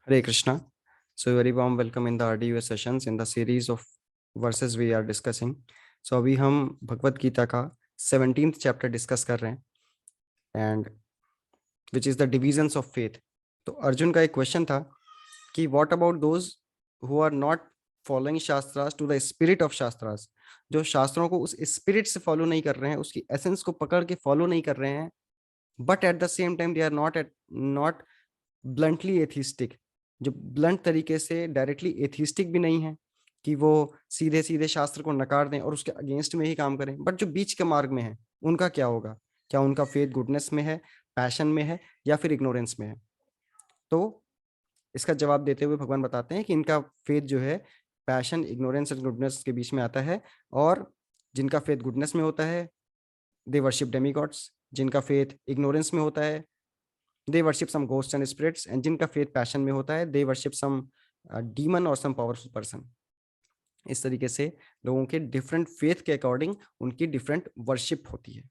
Hare Krishna. So very warm welcome in the RDUS sessions in the series of verses we are discussing. So अभी हम भगवत गीता का 17th chapter discuss कर रहे हैं and which is the divisions of faith. तो अर्जुन का एक question था कि what about those who are not following shastras to the spirit of shastras, जो शास्त्रों को उस स्पिरिट से फॉलो नहीं कर रहे हैं, उसकी एसेंस को पकड़ के फॉलो नहीं कर रहे हैं, but at the same time they are not bluntly atheistic, जो ब्लंट तरीके से डायरेक्टली एथिस्टिक भी नहीं है कि वो सीधे सीधे शास्त्र को नकार दें और उसके अगेंस्ट में ही काम करें, बट जो बीच के मार्ग में है उनका क्या होगा? क्या उनका फेथ गुडनेस में है, पैशन में है, या फिर इग्नोरेंस में है? तो इसका जवाब देते हुए भगवान बताते हैं कि इनका फेथ जो है पैशन, इग्नोरेंस एंड गुडनेस के बीच में आता है, और जिनका फेथ गुडनेस में होता है दे वर्शिप डेमीगॉड्स, जिनका फेथ इग्नोरेंस में होता है they worship some ghosts and spirits, and जिनका फेथ पैशन में होता है they worship some demon or some powerful person. इस तरीके से लोगों के डिफरेंट फेथ के अकॉर्डिंग उनकी डिफरेंट वर्शिप होती है.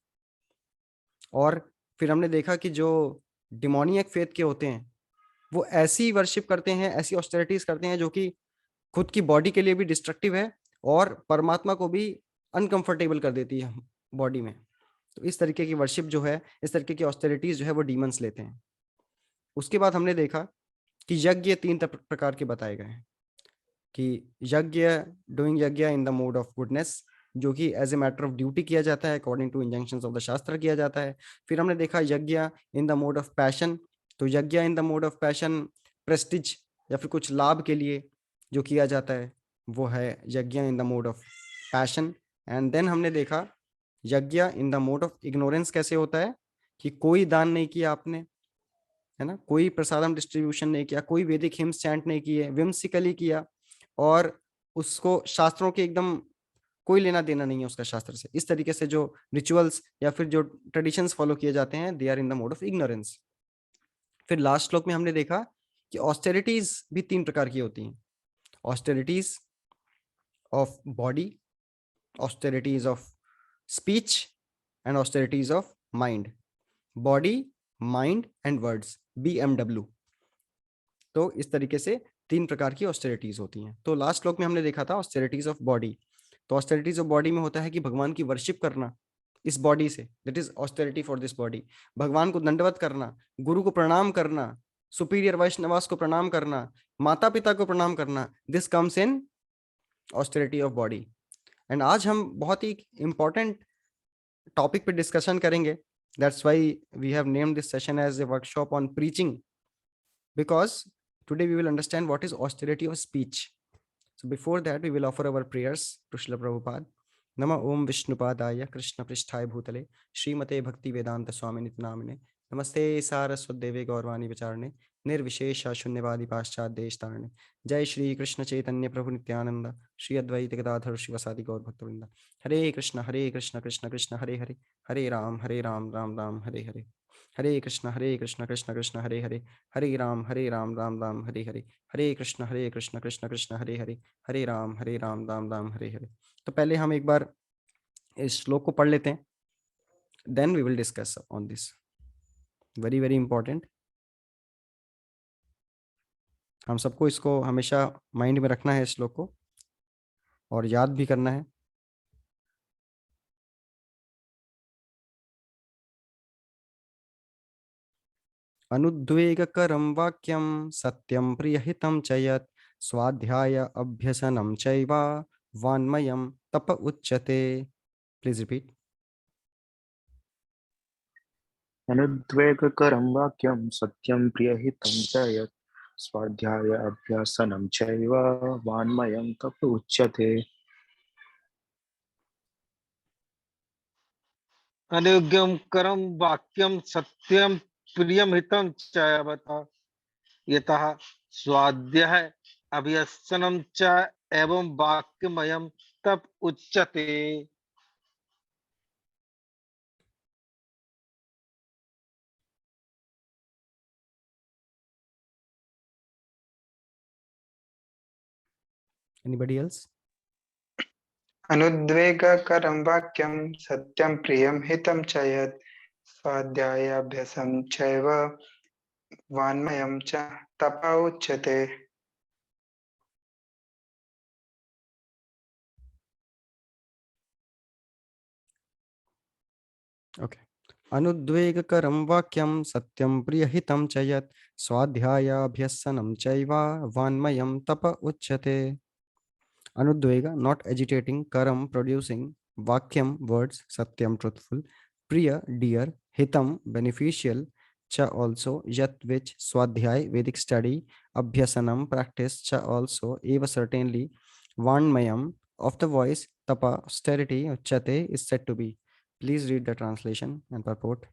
और फिर हमने देखा कि जो डिमोनियक फेथ के होते हैं वो ऐसी वर्शिप करते हैं, ऐसी ऑस्टेरिटीज करते हैं जो कि खुद की बॉडी के लिए भी डिस्ट्रक्टिव है और परमात्मा को भी अनकंफर्टेबल कर देती है बॉडी में. तो इस तरीके की वर्शिप जो है, इस तरीके की ऑस्टेरिटीज जो है वो डीमंस लेते हैं. उसके बाद हमने देखा कि यज्ञ तीन प्रकार के बताए गए हैं कि यज्ञ, doing yajna in the mode of goodness, जो कि as a matter of duty किया जाता है, according to injunctions of the shastra किया जाता है. फिर हमने देखा yajna in the mode of passion. तो yajna in the mode of passion prestige या फिर कुछ लाभ के लिए जो किया जाता है वो है yajna in the mode of passion. And then हमने देखा yajna in the mode of ignorance कैसे होता है कि कोई दान नहीं किया आपने, है ना, कोई प्रसादम डिस्ट्रीब्यूशन नहीं किया, कोई वैदिक हिम्स चैंट नहीं किए, विम्सिकली किया, और उसको शास्त्रों के एकदम कोई लेना देना नहीं है उसका शास्त्र से. इस तरीके से जो रिचुअल्स या फिर जो ट्रेडिशंस फॉलो किए जाते हैं they are in the mode of ignorance. फिर लास्ट श्लोक में हमने देखा कि ऑस्टेरिटीज भी तीन प्रकार की होती हैं. Austerities of body, austerities of speech and austerities of mind. Body, mind and words, BMW. तो इस तरीके से तीन प्रकार की ऑस्टेरिटीज होती हैं. तो लास्ट श्लोक में हमने देखा था ऑस्टेरिटीज ऑफ बॉडी. तो ऑस्टेरिटीज ऑफ बॉडी में होता है कि भगवान की वर्शिप करना इस बॉडी से, that is austerity for this body. भगवान को दंडवत करना, गुरु को प्रणाम करना, सुपीरियर वैष्णवास को प्रणाम करना, माता पिता को प्रणाम करना, this comes in austerity of body. And आज हम बहुत ही इंपॉर्टेंट टॉपिक पे डिस्कशन करेंगे. That's why we have named this session as a workshop on preaching, because today we will understand what is austerity of speech. So before that, we will offer our prayers to Srila Prabhupada. Nama Om Vishnupadaya Krishna Pristhaya Bhutale Srimate Bhakti Vedanta Swamini Namine Namaste Saraswat Deve Gaurvani Vicharne Nirvishesha Shunyavadi Paschat Desh Tarne. Jai Shri Krishna Chaitanya Prabhu Nityananda Shri Advaita Gadadhar Shivasadi Gaur Bhaktavinda. Hare Krishna Krishna Krishna Hare Hare, Hare Ram Ram Ram Hare Hare. Hare Krishna Krishna Krishna Hare Hare, Hare Ram Ram Ram Hare Hare. Hare Krishna Krishna Krishna Hare Hare, Hare Ram Ram Ram Hare Hare. तो पहले हम एक बार इस श्लोक को पढ़ लेते हैं, then we will discuss on this. Very very important. हम सबको इसको हमेशा माइंड में रखना है, इस श्लोक को, और याद भी करना है. अनुद्वेगकरं वाक्यं सत्यं प्रियहितं च यत् स्वाध्याय अभ्यसनं चैव वान्मयं तप उच्यते. Please repeat. अनुद्वेगकरं वाक्यं सत्यं प्रियहितं च यत् स्वाध्याय अभ्यासनं चैव वाङ्मयं तप उच्यते. अनुज्ञाकरं वाक्यं सत्यं प्रियं हितं च यतः स्वाध्याय अभ्यसनं च एवं वाक्यमयं तप उच्यते. Anybody else? अनुद्वेगकरं वाक्यं सत्यं प्रियं हितं च यत् स्वाध्यायाभ्यासं चैव वान्मयं च तप उच्यते। Okay. अनुद्वेगकरं वाक्यं सत्यं प्रियहितं च यत् स्वाध्यायाभ्यसनं चैव वान्मयं तप उच्यते. Anudvega, not agitating, karam, producing, vakyam, words, satyam, truthful, priya, dear, hitam, beneficial, cha also, yat which, swadhyay, Vedic study, abhyasanam, practice, cha also, eva certainly, vanmayam, of the voice, tapa, austerity, chate is said to be. Please read the translation and purport.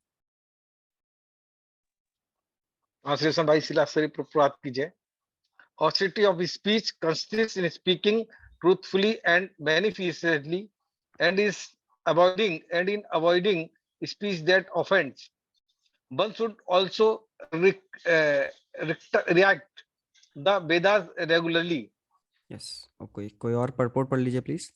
Translation भाई शिलाश्री प्रभुपाद की जय। Austerity of speech consists in speaking truthfully and beneficently, and in avoiding speech that offends. One should also react the Vedas regularly. Yes. Okay. कोई और purport पढ़ लीजिए please.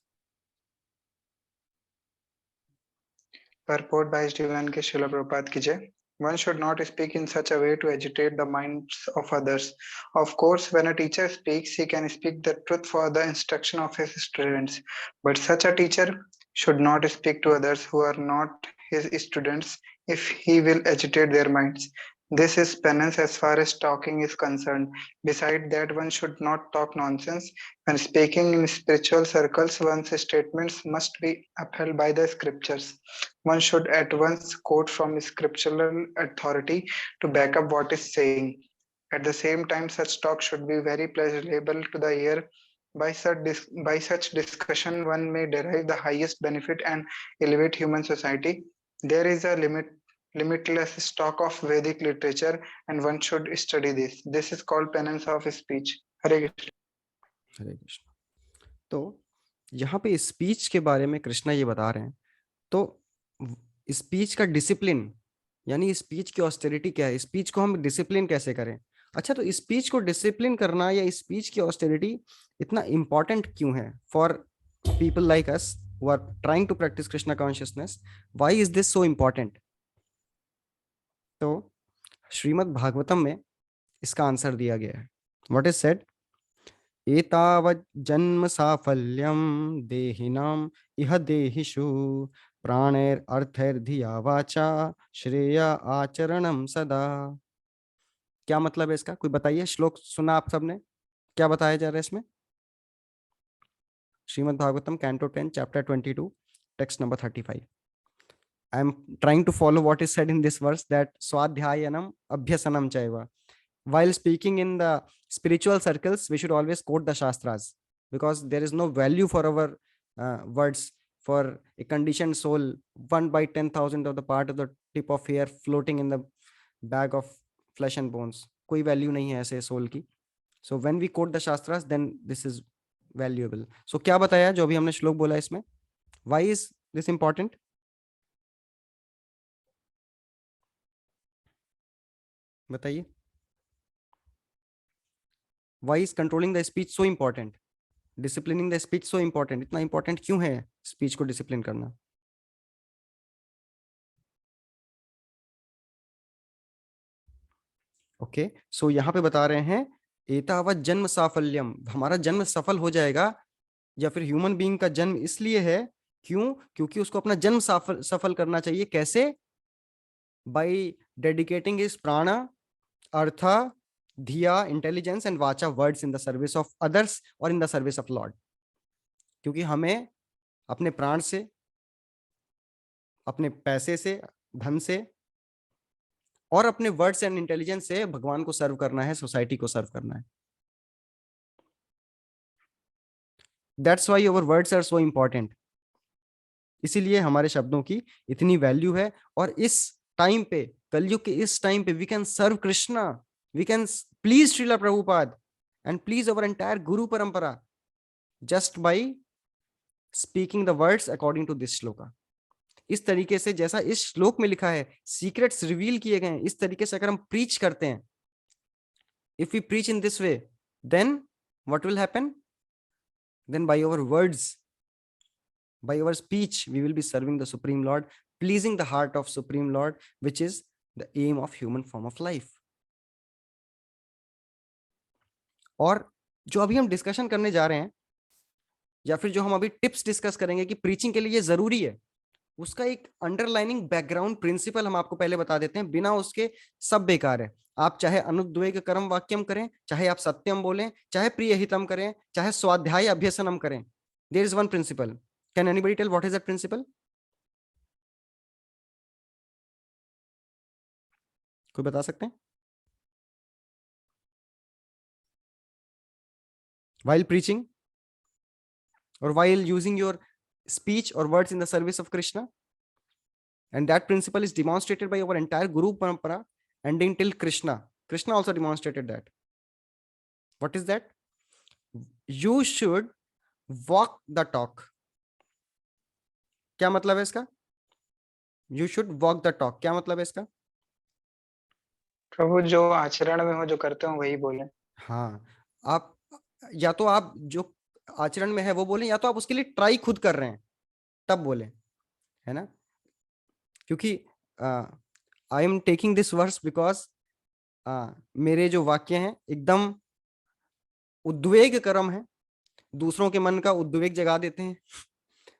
Purport by Divine के Srila Prabhupada की जय. One should not speak in such a way to agitate the minds of others. Of course, when a teacher speaks, he can speak the truth for the instruction of his students. But such a teacher should not speak to others who are not his students if he will agitate their minds. This is penance as far as talking is concerned. Besides that, one should not talk nonsense. When speaking in spiritual circles, one's statements must be upheld by the scriptures. One should at once quote from scriptural authority to back up what is saying. At the same time, such talk should be very pleasurable to the ear. By such discussion, one may derive the highest benefit and elevate human society. There is a limitless stock of Vedic literature, and one should study this. This is called penance of speech. Hare Krishna. हरे कृष्ण. तो यहाँ पे speech के बारे में कृष्णा ये बता रहे हैं. तो स्पीच का डिसिप्लिन यानी स्पीच की ऑस्टेरिटी क्या है, स्पीच को हम डिसिप्लिन कैसे करें. अच्छा, तो स्पीच को डिसिप्लिन करना या स्पीच की ऑस्टेरिटी इतना इंपॉर्टेंट क्यों है for people like us who are trying to practice Krishna consciousness. Why is this so important? तो श्रीमद् भागवतम में इसका आंसर दिया गया है. What is said? एतावत् जन्म साफल्यम देहिनाम इह देहिषु प्राणेर अर्थैर धिया वाचा श्रेया आचरणम सदा. क्या मतलब है इसका? कोई बताइए. श्लोक सुना आप सबने, क्या बताया जा रहा है इसमें? Shrimad Bhagavatam canto 10 chapter 22 text number 35. I am trying to follow what is said in this verse, that swadhyayanam abhyasanam chaiva. While speaking in the spiritual circles, we should always quote the shastras, because there is no value for our words. For a conditioned soul, 1 by 10,000 of the part of the tip of hair floating in the bag of flesh and bones, कोई value नहीं है ऐसे soul की. So when we quote the shastras, then this is valuable. So क्या बताया जो अभी हमने श्लोक बोला इसमें? Why is this important? बताइए. Why is controlling the speech so important? Disciplining the speech so important? इतना important क्यों है speech को discipline करना? ओके, सो यहाँ पे बता रहे हैं एतावत जन्म साफल्यम, हमारा जन्म सफल हो जाएगा, या फिर ह्यूमन बीइंग का जन्म इसलिए है, क्यों? क्योंकि उसको अपना जन्म सफल करना चाहिए. कैसे? बाय डेडिकेटिंग हिज प्राण, अर्थ, धिया, इंटेलिजेंस एंड वाचा, words in the service of others और in the service of Lord. क्योंकि हमें अपने प्राण से, अपने पैसे से, धन से और अपने वर्ड्स एंड इंटेलिजेंस से भगवान को सर्व करना है, सोसाइटी को सर्व करना है. That's why our words are so important. इसीलिए हमारे शब्दों की इतनी वैल्यू है. और इस टाइम पे, कलयुग के इस टाइम पे, we can serve Krishna, we can please Srila Prabhupada and please our entire guru parampara just by speaking the words according to this shloka. इस तरीके से जैसा इस श्लोक में लिखा है, सीक्रेट्स रिवील किए गए हैं, इस तरीके से अगर हम प्रीच करते हैं, if we preach in this way, then what will happen? Then by our words, by our speech, we will be serving the Supreme Lord, pleasing the heart of Supreme Lord, which is the aim of human form of life. और जो अभी हम discussion करने जा रहे हैं या फिर जो हम अभी टिप्स डिस्कस करेंगे कि प्रीचिंग के लिए ये जरूरी है, उसका एक अंडरलाइनिंग बैकग्राउंड प्रिंसिपल हम आपको पहले बता देते हैं, बिना उसके सब बेकार है। आप चाहे अनुद्वेग करम वाक्यम करें, चाहे आप सत्यम बोलें, चाहे प्रिय हितम करें, चाहे स्वाध्याय अभ्यसनम करें, there is one principle. Can anybody tell what is that principle? कोई बता सकते हैं? While preaching or while using your speech or words in the service of Krishna, and that principle is demonstrated by our entire Guru Parampara ending till Krishna. Krishna also demonstrated that. What is that? You should walk the talk. क्या मतलब है इसका? You should walk the talk. क्या मतलब है इसका? प्रभु जो आचरण में हो, जो करते हो वही बोले। हाँ, आप या तो आप जो आचरण में है वो बोलें, या तो आप उसके लिए ट्राई खुद कर रहे हैं तब बोले, है ना? क्योंकि I am taking this verse because मेरे जो वाक्य हैं एकदम उद्वेग करम है, दूसरों के मन का उद्वेग जगा देते हैं,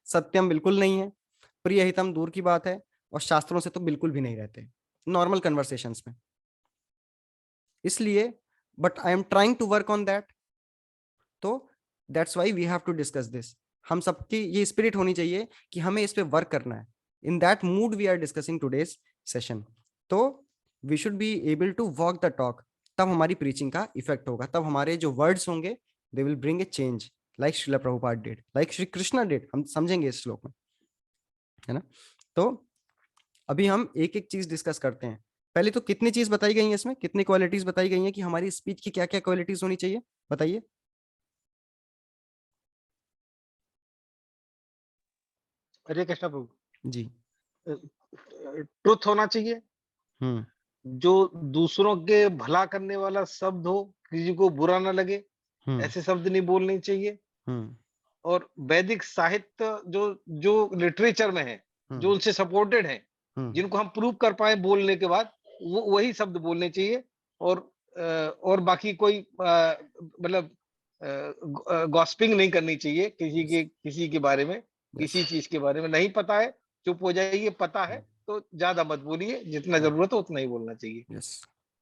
सत्यम बिल्कुल नहीं है, प्रिय हितम दूर की बात है, और शास्त्रों से तो बिल्कुल भी नहीं रहते नॉर्मल कन्वर्सेशंस में। इसलिए but I am trying to work on that, तो that's why we have to discuss this. हम सबकी ये स्पिरिट होनी चाहिए कि हमें इस पे वर्क करना है। In that mood we are discussing today's session. तो we should be able to walk the talk, तब हमारी प्रीचिंग का इफेक्ट होगा, तब हमारे जो वर्ड्स होंगे they will bring a change, like Srila Prabhupada did, like Shri Krishna did. हम समझेंगे इस श्लोक में, है ना? तो अभी हम एक एक चीज डिस्कस करते हैं। पहले तो कितनी चीज बताई गई है इसमें, कितनी क्वालिटीज बताई गई हैं कि हमारी स्पीच की क्या क्या क्वालिटीज होनी चाहिए, बताइए। हरे कृष्णा प्रभु। जी। ट्रुथ होना चाहिए, जो दूसरों के भला करने वाला शब्द हो, किसी को बुरा ना लगे, ऐसे शब्द नहीं बोलने चाहिए। और वैदिक साहित्य जो जो लिटरेचर में है, जो उनसे सपोर्टेड है, जिनको हम प्रूव कर पाए बोलने के बाद, वो वही शब्द बोलने चाहिए। और बाकी कोई मतलब गॉसिपिंग नहीं करनी चाहिए किसी के बारे में, किसी चीज के बारे में। नहीं पता है चुप हो जाइए, पता है तो ज्यादा मत बोलिए, जितना जरूरत है उतना ही बोलना चाहिए।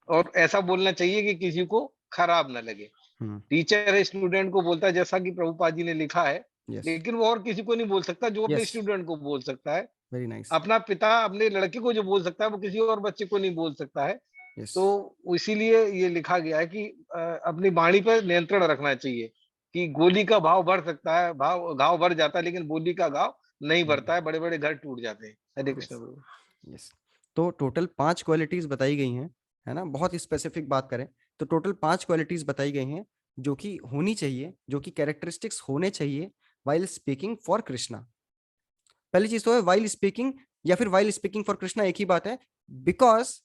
और ऐसा बोलना चाहिए कि किसी को खराब ना लगे। टीचर है स्टूडेंट को बोलता है, जैसा कि प्रभुपाद जी ने लिखा है, लेकिन वो और किसी को नहीं बोल सकता जो अपने स्टूडेंट को बोल सकता है। Very nice. अपना पिता अपने लड़के को जो बोल सकता है, वो किसी और बच्चे को नहीं बोल सकता है। तो इसीलिए ये लिखा गया है कि अपनी वाणी पर नियंत्रण रखना चाहिए, कि गोली का भाव बढ़ सकता है, घाव बढ़ जाता है, लेकिन बोली का घाव नहीं बढ़ता है, बड़े बड़े घर टूट जाते हैं। हरे कृष्ण प्रभु। यस, तो टोटल 5 क्वालिटीज बताई गई हैं, है ना? बहुत स्पेसिफिक बात करें तो टोटल 5 क्वालिटीज बताई गई हैं जो कि होनी चाहिए, जो कि कैरेक्टरिस्टिक्स होने चाहिए वाइल स्पीकिंग फॉर कृष्णा। पहली चीज तो है वाइल स्पीकिंग, या फिर वाइल स्पीकिंग फॉर कृष्णा एक ही बात है, because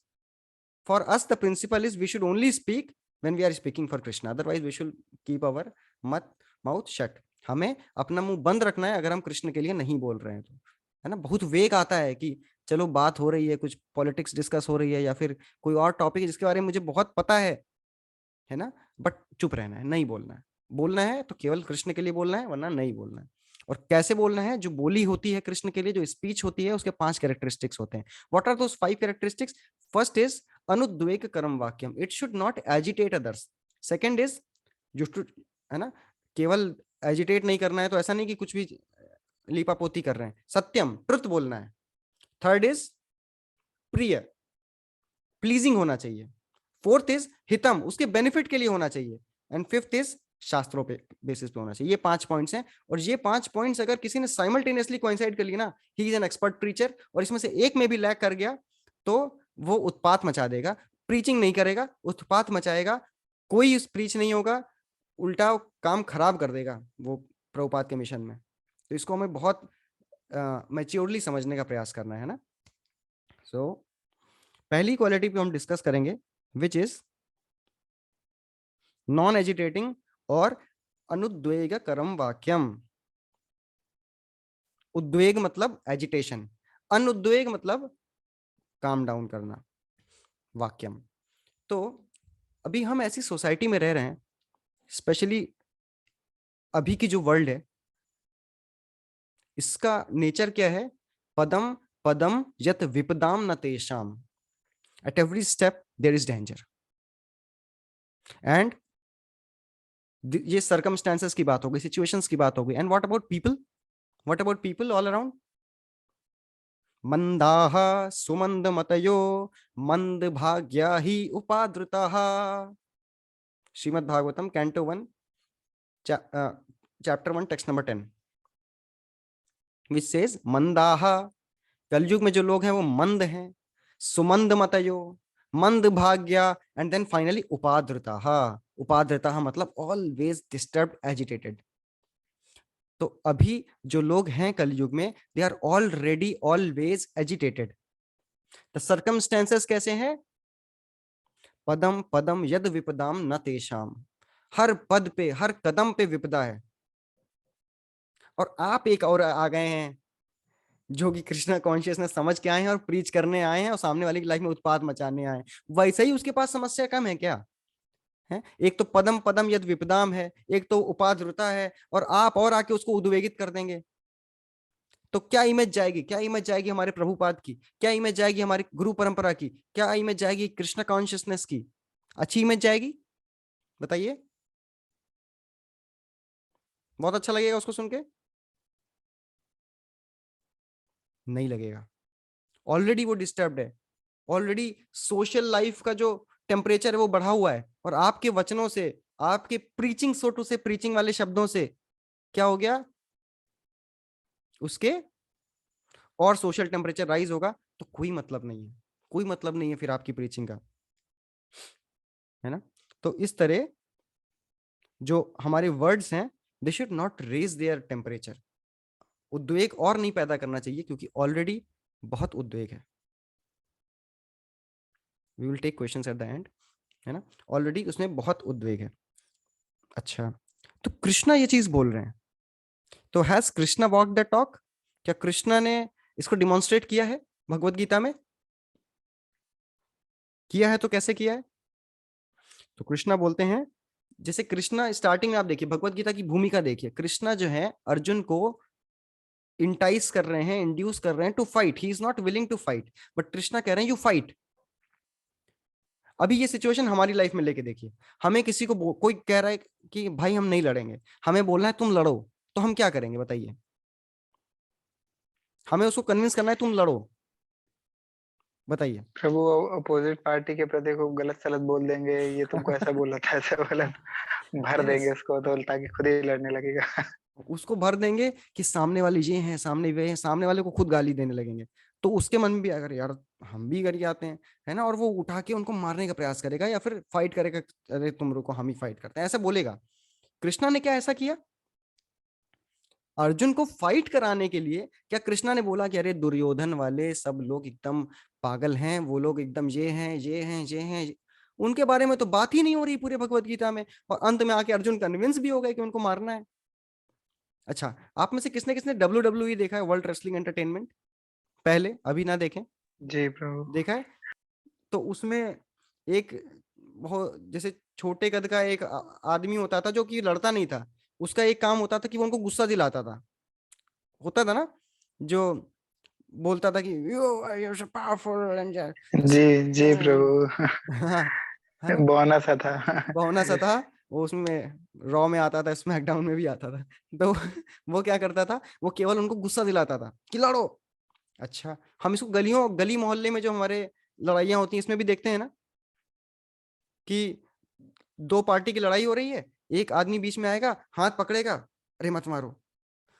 for us the principle is we should only speak when we are speaking for Krishna, otherwise we should keep our mouth shut. हमें अपना मुंह बंद रखना है अगर हम कृष्ण के लिए नहीं बोल रहे हैं तो, है ना? बहुत वेग आता है कि चलो बात हो रही है, कुछ पॉलिटिक्स डिस्कस हो रही है या फिर कोई और टॉपिक है जिसके बारे में मुझे बहुत पता है ना, बट चुप रहना है, नहीं बोलना है। बोलना है तो केवल कृष्ण के लिए बोलना है, वरना नहीं बोलना है। और कैसे बोलना है? जो बोली होती है कृष्ण के लिए, जो स्पीच होती है, उसके 5 कैरेक्टरिस्टिक्स होते हैं। What are those 5 characteristics? First is अनुद्वेग करम वाक्यम, it should not agitate others. Second is जो, है ना, केवल एजिटेट नहीं करना है, तो ऐसा नहीं कि कुछ भी लीपापोती कर रहे हैं। सत्यम, ट्रुथ बोलना है। थर्ड इज प्रिय, प्लीजिंग होना चाहिए। फोर्थ इज हितम, उसके बेनिफिट के लिए होना चाहिए। एंड फिफ्थ इज शास्त्रों पे बेसिस पे होना चाहिए। ये 5 पॉइंट्स हैं, और ये 5 पॉइंट्स अगर किसी ने साइमल्टेनियसली कोइंसाइड कर लिए ना, he is an expert preacher, और इसमें से एक में भी लैग कर गया तो वो उत्पात मचा देगा। प्रीचिंग नहीं करेगा, उत्पात मचाएगा, कोई प्रीच नहीं होगा, उल्टा काम खराब कर देगा वो प्रभुपाद के मिशन में। तो इसको हमें बहुत मैच्योरली समझने का प्रयास करना है ना। सो पहली क्वालिटी पे हम डिस्कस करेंगे, विच इज नॉन एजिटेटिंग और अनुद्वेग करम वाक्यम। उद्वेग मतलब एजिटेशन, अनुद्वेग मतलब काम डाउन करना, वाक्यम। तो अभी हम ऐसी सोसाइटी में रह रहे हैं, स्पेशली अभी की जो वर्ल्ड है, इसका नेचर क्या है? पदम पदम यत विपदाम न तेषाम, at every step there is danger. And ये सर्कमस्टेंसेस की बात हो गई, सिचुएशंस की बात हो गई। And what about people? What about people all around? मंदाः सुमंद मतयो मंद भाग्या ही उपाद्रुताः। Srimad Bhagavatam canto 1 chapter 1 text number 10 which says मंदाः, कलयुग में जो लोग हैं वो मंद हैं। सुमंद मतयो, मंद भाग्या, एंड देन फाइनली उपाद्रुताः। उपाद्रुताः मतलब ऑलवेज डिस्टर्ब्ड, एजिटेटेड। तो अभी जो लोग हैं कलयुग में, they are already always agitated. The circumstances कैसे हैं? पदम पदम यद विपदाम न तेषाम, हर पद पे हर कदम पे विपदा है। और आप एक और आ गए हैं जो कि कृष्णा कॉन्शियसनेस समझ के आए हैं और प्रीच करने आए हैं और सामने वाले की लाइफ में उत्पाद मचाने आए हैं। वैसे ही उसके पास समस्या कम है क्या? है एक तो पदम पदम यद विपदाम है, एक तो उपाद्रुता है, और आप और आके उसको उद्वेगित कर देंगे। तो क्या इमेज जाएगी? क्या इमेज जाएगी हमारे प्रभुपाद की? क्या इमेज जाएगी हमारी गुरु परंपरा की? क्या इमेज जाएगी कृष्ण कॉन्शियसनेस की? अच्छी इमेज जाएगी? बताइए। बहुत अच्छा लगेगा उसको सुन के? नहीं लगेगा। ऑलरेडी वो डिस्टर्ब्ड है, ऑलरेडी सोशल लाइफ का जो टेम्परेचर है वो बढ़ा हुआ है, और आपके वचनों से, आपके प्रीचिंग, सो टू से प्रीचिंग वाले शब्दों से क्या हो गया? उसके और सोशल टेम्परेचर राइज होगा। तो कोई मतलब नहीं है, कोई मतलब नहीं है फिर आपकी प्रीचिंग का, है ना? तो इस तरह जो हमारे वर्ड्स हैं, they should not raise their temperature. उद्वेग और नहीं पैदा करना चाहिए, क्योंकि ऑलरेडी बहुत उद्वेग है। We will take questions at the end, है ना? ऑलरेडी उसमें बहुत उद्वेग है। अच्छा, तो कृष्णा ये चीज बोल रहे हैं, तो has Krishna walk the talk? क्या कृष्णा ने इसको डिमॉन्स्ट्रेट किया है भगवत गीता में? किया है तो कैसे किया है? तो कृष्णा बोलते हैं, जैसे कृष्णा स्टार्टिंग में आप देखिए, भगवत गीता की भूमिका देखिए, कृष्णा जो है अर्जुन को इंटाइस कर रहे हैं, इंड्यूस कर रहे हैं to fight. He is not willing to fight, but Krishna कह रहे हैं यू फाइट। अभी ये सिचुएशन हमारी लाइफ में लेके देखिए, हमें किसी को कोई कह रहा है कि भाई हम नहीं लड़ेंगे, हमें बोलना है तुम लड़ो, तो हम क्या करेंगे बताइए? हमें उसको कन्विंस करना है तुम लड़ो, बताइए। प्रभु अपोजिट पार्टी के प्रति खूब गलत सलत बोल देंगे, ये तुमको ऐसा बोला था, ऐसा बोला था, भर देंगे Yes. उसको तो, ताकि खुद ही लड़ने लगेगा। उसको भर देंगे कि सामने वाले ये हैं, सामने वे हैं, सामने वाले को खुद गाली देने लगेंगे। तो उसके मन में भी अगर यार हम भी करके आते हैं, है ना, और वो उठा के उनको मारने का प्रयास करेगा या फिर फाइट करेगा, अरे तुम रुको हम ही फाइट करते हैं, ऐसा बोलेगा। कृष्णा ने क्या ऐसा किया? अर्जुन को फाइट कराने के लिए क्या कृष्णा ने बोला कि अरे दुर्योधन वाले सब लोग एकदम पागल हैं, वो लोग एकदम ये हैं ये हैं ये हैं, उनके बारे में तो बात ही नहीं हो रही पूरे भगवत गीता में, और अंत में आके अर्जुन कन्विंस भी हो गए कि उनको मारना है। अच्छा, आप में से किसने किसने WWE देखा है, वर्ल्ड रेसलिंग एंटरटेनमेंट? पहले, अभी ना देखें, जी प्रभु। देखा है? तो उसमें एक बहुत जैसे छोटे कद का एक आदमी होता था जो कि लड़ता नहीं था, उसका एक काम होता था कि वो उनको गुस्सा दिलाता था, होता था ना, जो बोलता था कि यू सो पावरफुल एंड जी जी प्रभु। है ना? बौना सा था। बहुना सा था वो, उसमें रॉ में आता था, स्मैकडाउन में भी आता था। तो वो क्या करता था, वो केवल उनको गुस्सा दिलाता था कि लड़ो। अच्छा, हम इसको गली मोहल्ले में जो हमारे लड़ाइयाँ होती हैं इसमें भी देखते हैं ना, कि दो पार्टी की लड़ाई हो रही है, एक आदमी बीच में आएगा, हाथ पकड़ेगा, अरे मत मारो,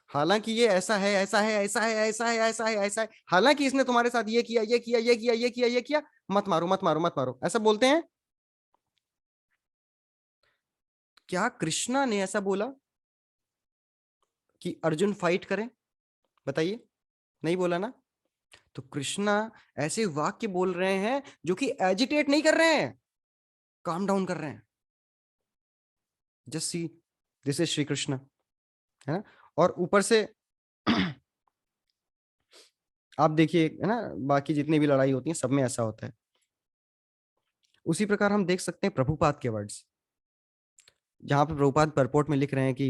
हालांकि ये ऐसा है ऐसा है ऐसा है ऐसा है ऐसा है ऐसा है, हालांकि इसने तुम्हारे साथ ये किया ये किया ये किया ये किया ये किया, मत मारो मत मारो मत मारो, ऐसा बोलते हैं। क्या कृष्णा ने ऐसा बोला कि अर्जुन फाइट करें? बताइए, नहीं बोला ना। तो कृष्णा ऐसे वाक्य बोल रहे हैं जो कि एजिटेट नहीं कर रहे हैं, काम डाउन कर रहे हैं। Just see, this is Shri Krishna, है ना? और ऊपर से आप देखिए, है ना, बाकी जितनी भी लड़ाई होती है सब में ऐसा होता है। उसी प्रकार हम देख सकते हैं प्रभुपाद के वर्ड्स। जहाँ पे प्रभुपाद परपोर्ट में लिख रहे हैं कि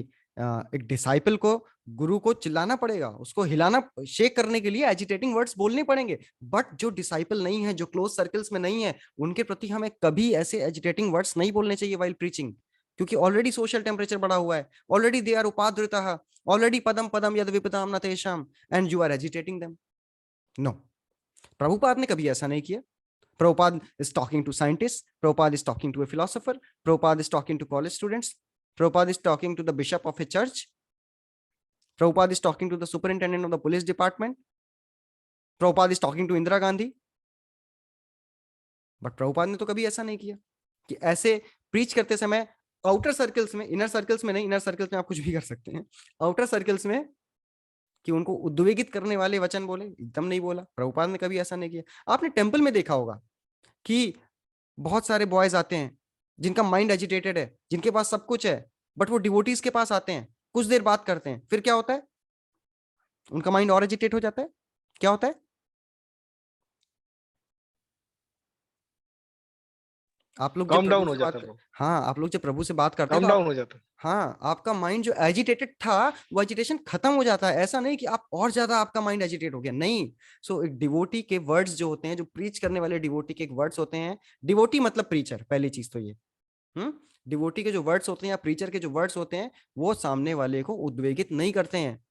एक डिसाइपल को गुरु को चिल्लाना पड़ेगा, उसको हिलाना, शेक करने के लिए एजिटेटिंग वर्ड्स बोलने पड़ेंगे। बट जो डिसाइपल नहीं है, जो क्लोज सर्कल्स में नहीं है, उनके प्रति हमें कभी ऐसे एजिटेटिंग वर्ड्स नहीं बोलने चाहिए वाइल प्रीचिंग, क्योंकि ऑलरेडी सोशल टेम्परेचर बढ़ा हुआ है, ऑलरेडी दे आर उपाद्रितः, ऑलरेडी पदम पदम यद विपदाम न तेषाम, and you are agitating them. No, Prabhupada ने कभी ऐसा नहीं किया। Prabhupada is talking to scientists. Prabhupada is talking to a philosopher. Prabhupada is talking to college students. Prabhupada is talking to the bishop of a church. Prabhupada is talking to the superintendent of the police department. Prabhupada is talking to Indira Gandhi. But Prabhupada ने तो कभी ऐसा नहीं किया कि ऐसे preach करते समय आउटर सर्कल्स में, इनर सर्कल्स में नहीं, इनर सर्कल्स में आप कुछ भी कर सकते हैं, आउटर सर्कल्स में कि उनको उद्वेगित करने वाले वचन बोले, एकदम नहीं बोला। प्रभुपाद ने कभी ऐसा नहीं किया। आपने टेंपल में देखा होगा कि बहुत सारे बॉयज आते हैं जिनका माइंड एजिटेटेड है, जिनके पास सब कुछ है, बट वो डिवोटीज के पास आते हैं, कुछ देर बात करते हैं, फिर क्या होता है, उनका माइंड और एजिटेट हो जाता है। क्या होता है? आप लोग जब कम डाउन प्रभु हो से जाता बात है, हाँ, आप लोग जब प्रभु से बात करते हैं कम तो डाउन हो जाता है। हाँ, आपका माइंड जो एजिटेटेड था वो एजिटेशन खत्म हो जाता है। ऐसा नहीं कि आप और ज्यादा आपका माइंड एजिटेट हो गया, नहीं। सो एक डिवोटी के वर्ड्स जो होते हैं, जो प्रीच करने वाले डिवोटी के वर्ड्स होते हैं, डिवोटी मतलब प्रीचर, पहली चीज तो ये, डिवोटी के जो वर्ड्स होते हैं या प्रीचर के जो वर्ड्स होते हैं, वो सामने वाले को उद्वेगित नहीं करते हैं।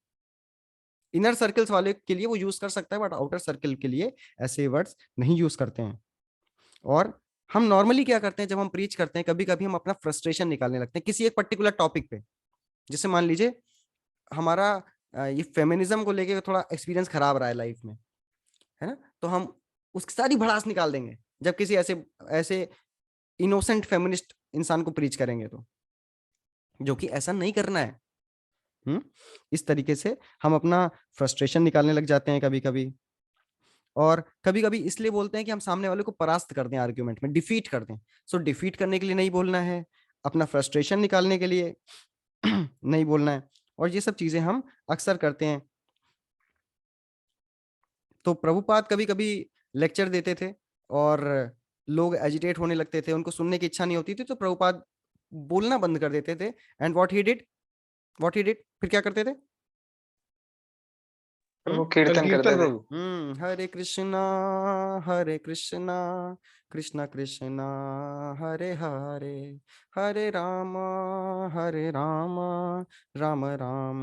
इनर सर्कल्स वाले के लिए वो यूज कर सकता है, बट आउटर सर्कल के लिए ऐसे वर्ड्स नहीं यूज करते हैं। और हम नॉर्मली क्या करते हैं, जब हम प्रीच करते हैं, कभी कभी हम अपना फ्रस्ट्रेशन निकालने लगते हैं किसी एक पर्टिकुलर टॉपिक पे। जैसे मान लीजिए हमारा ये फेमिनिज्म को लेके थोड़ा एक्सपीरियंस खराब रहा है लाइफ में, है ना, तो हम उसकी सारी भड़ास निकाल देंगे जब किसी ऐसे ऐसे इनोसेंट फेमिनिस्ट इंसान को प्रीच करेंगे तो, जो कि ऐसा नहीं करना है। इस तरीके से हम अपना फ्रस्ट्रेशन निकालने लग जाते हैं कभी कभी, और कभी कभी इसलिए बोलते हैं कि हम सामने वाले को परास्त कर दें, आर्ग्यूमेंट में डिफीट कर दें। सो डिफीट करने के लिए नहीं बोलना है, अपना फ्रस्ट्रेशन निकालने के लिए नहीं बोलना है, और ये सब चीजें हम अक्सर करते हैं। तो प्रभुपाद कभी कभी लेक्चर देते थे और लोग एजिटेट होने लगते थे, उनको सुनने की इच्छा नहीं होती थी, तो प्रभुपाद बोलना बंद कर देते थे। एंड व्हाट ही डिड, फिर क्या करते थे? वो कीर्तन करते थे। प्रभु। हरे कृष्णा कृष्णा कृष्णा हरे हरे, हरे राम राम राम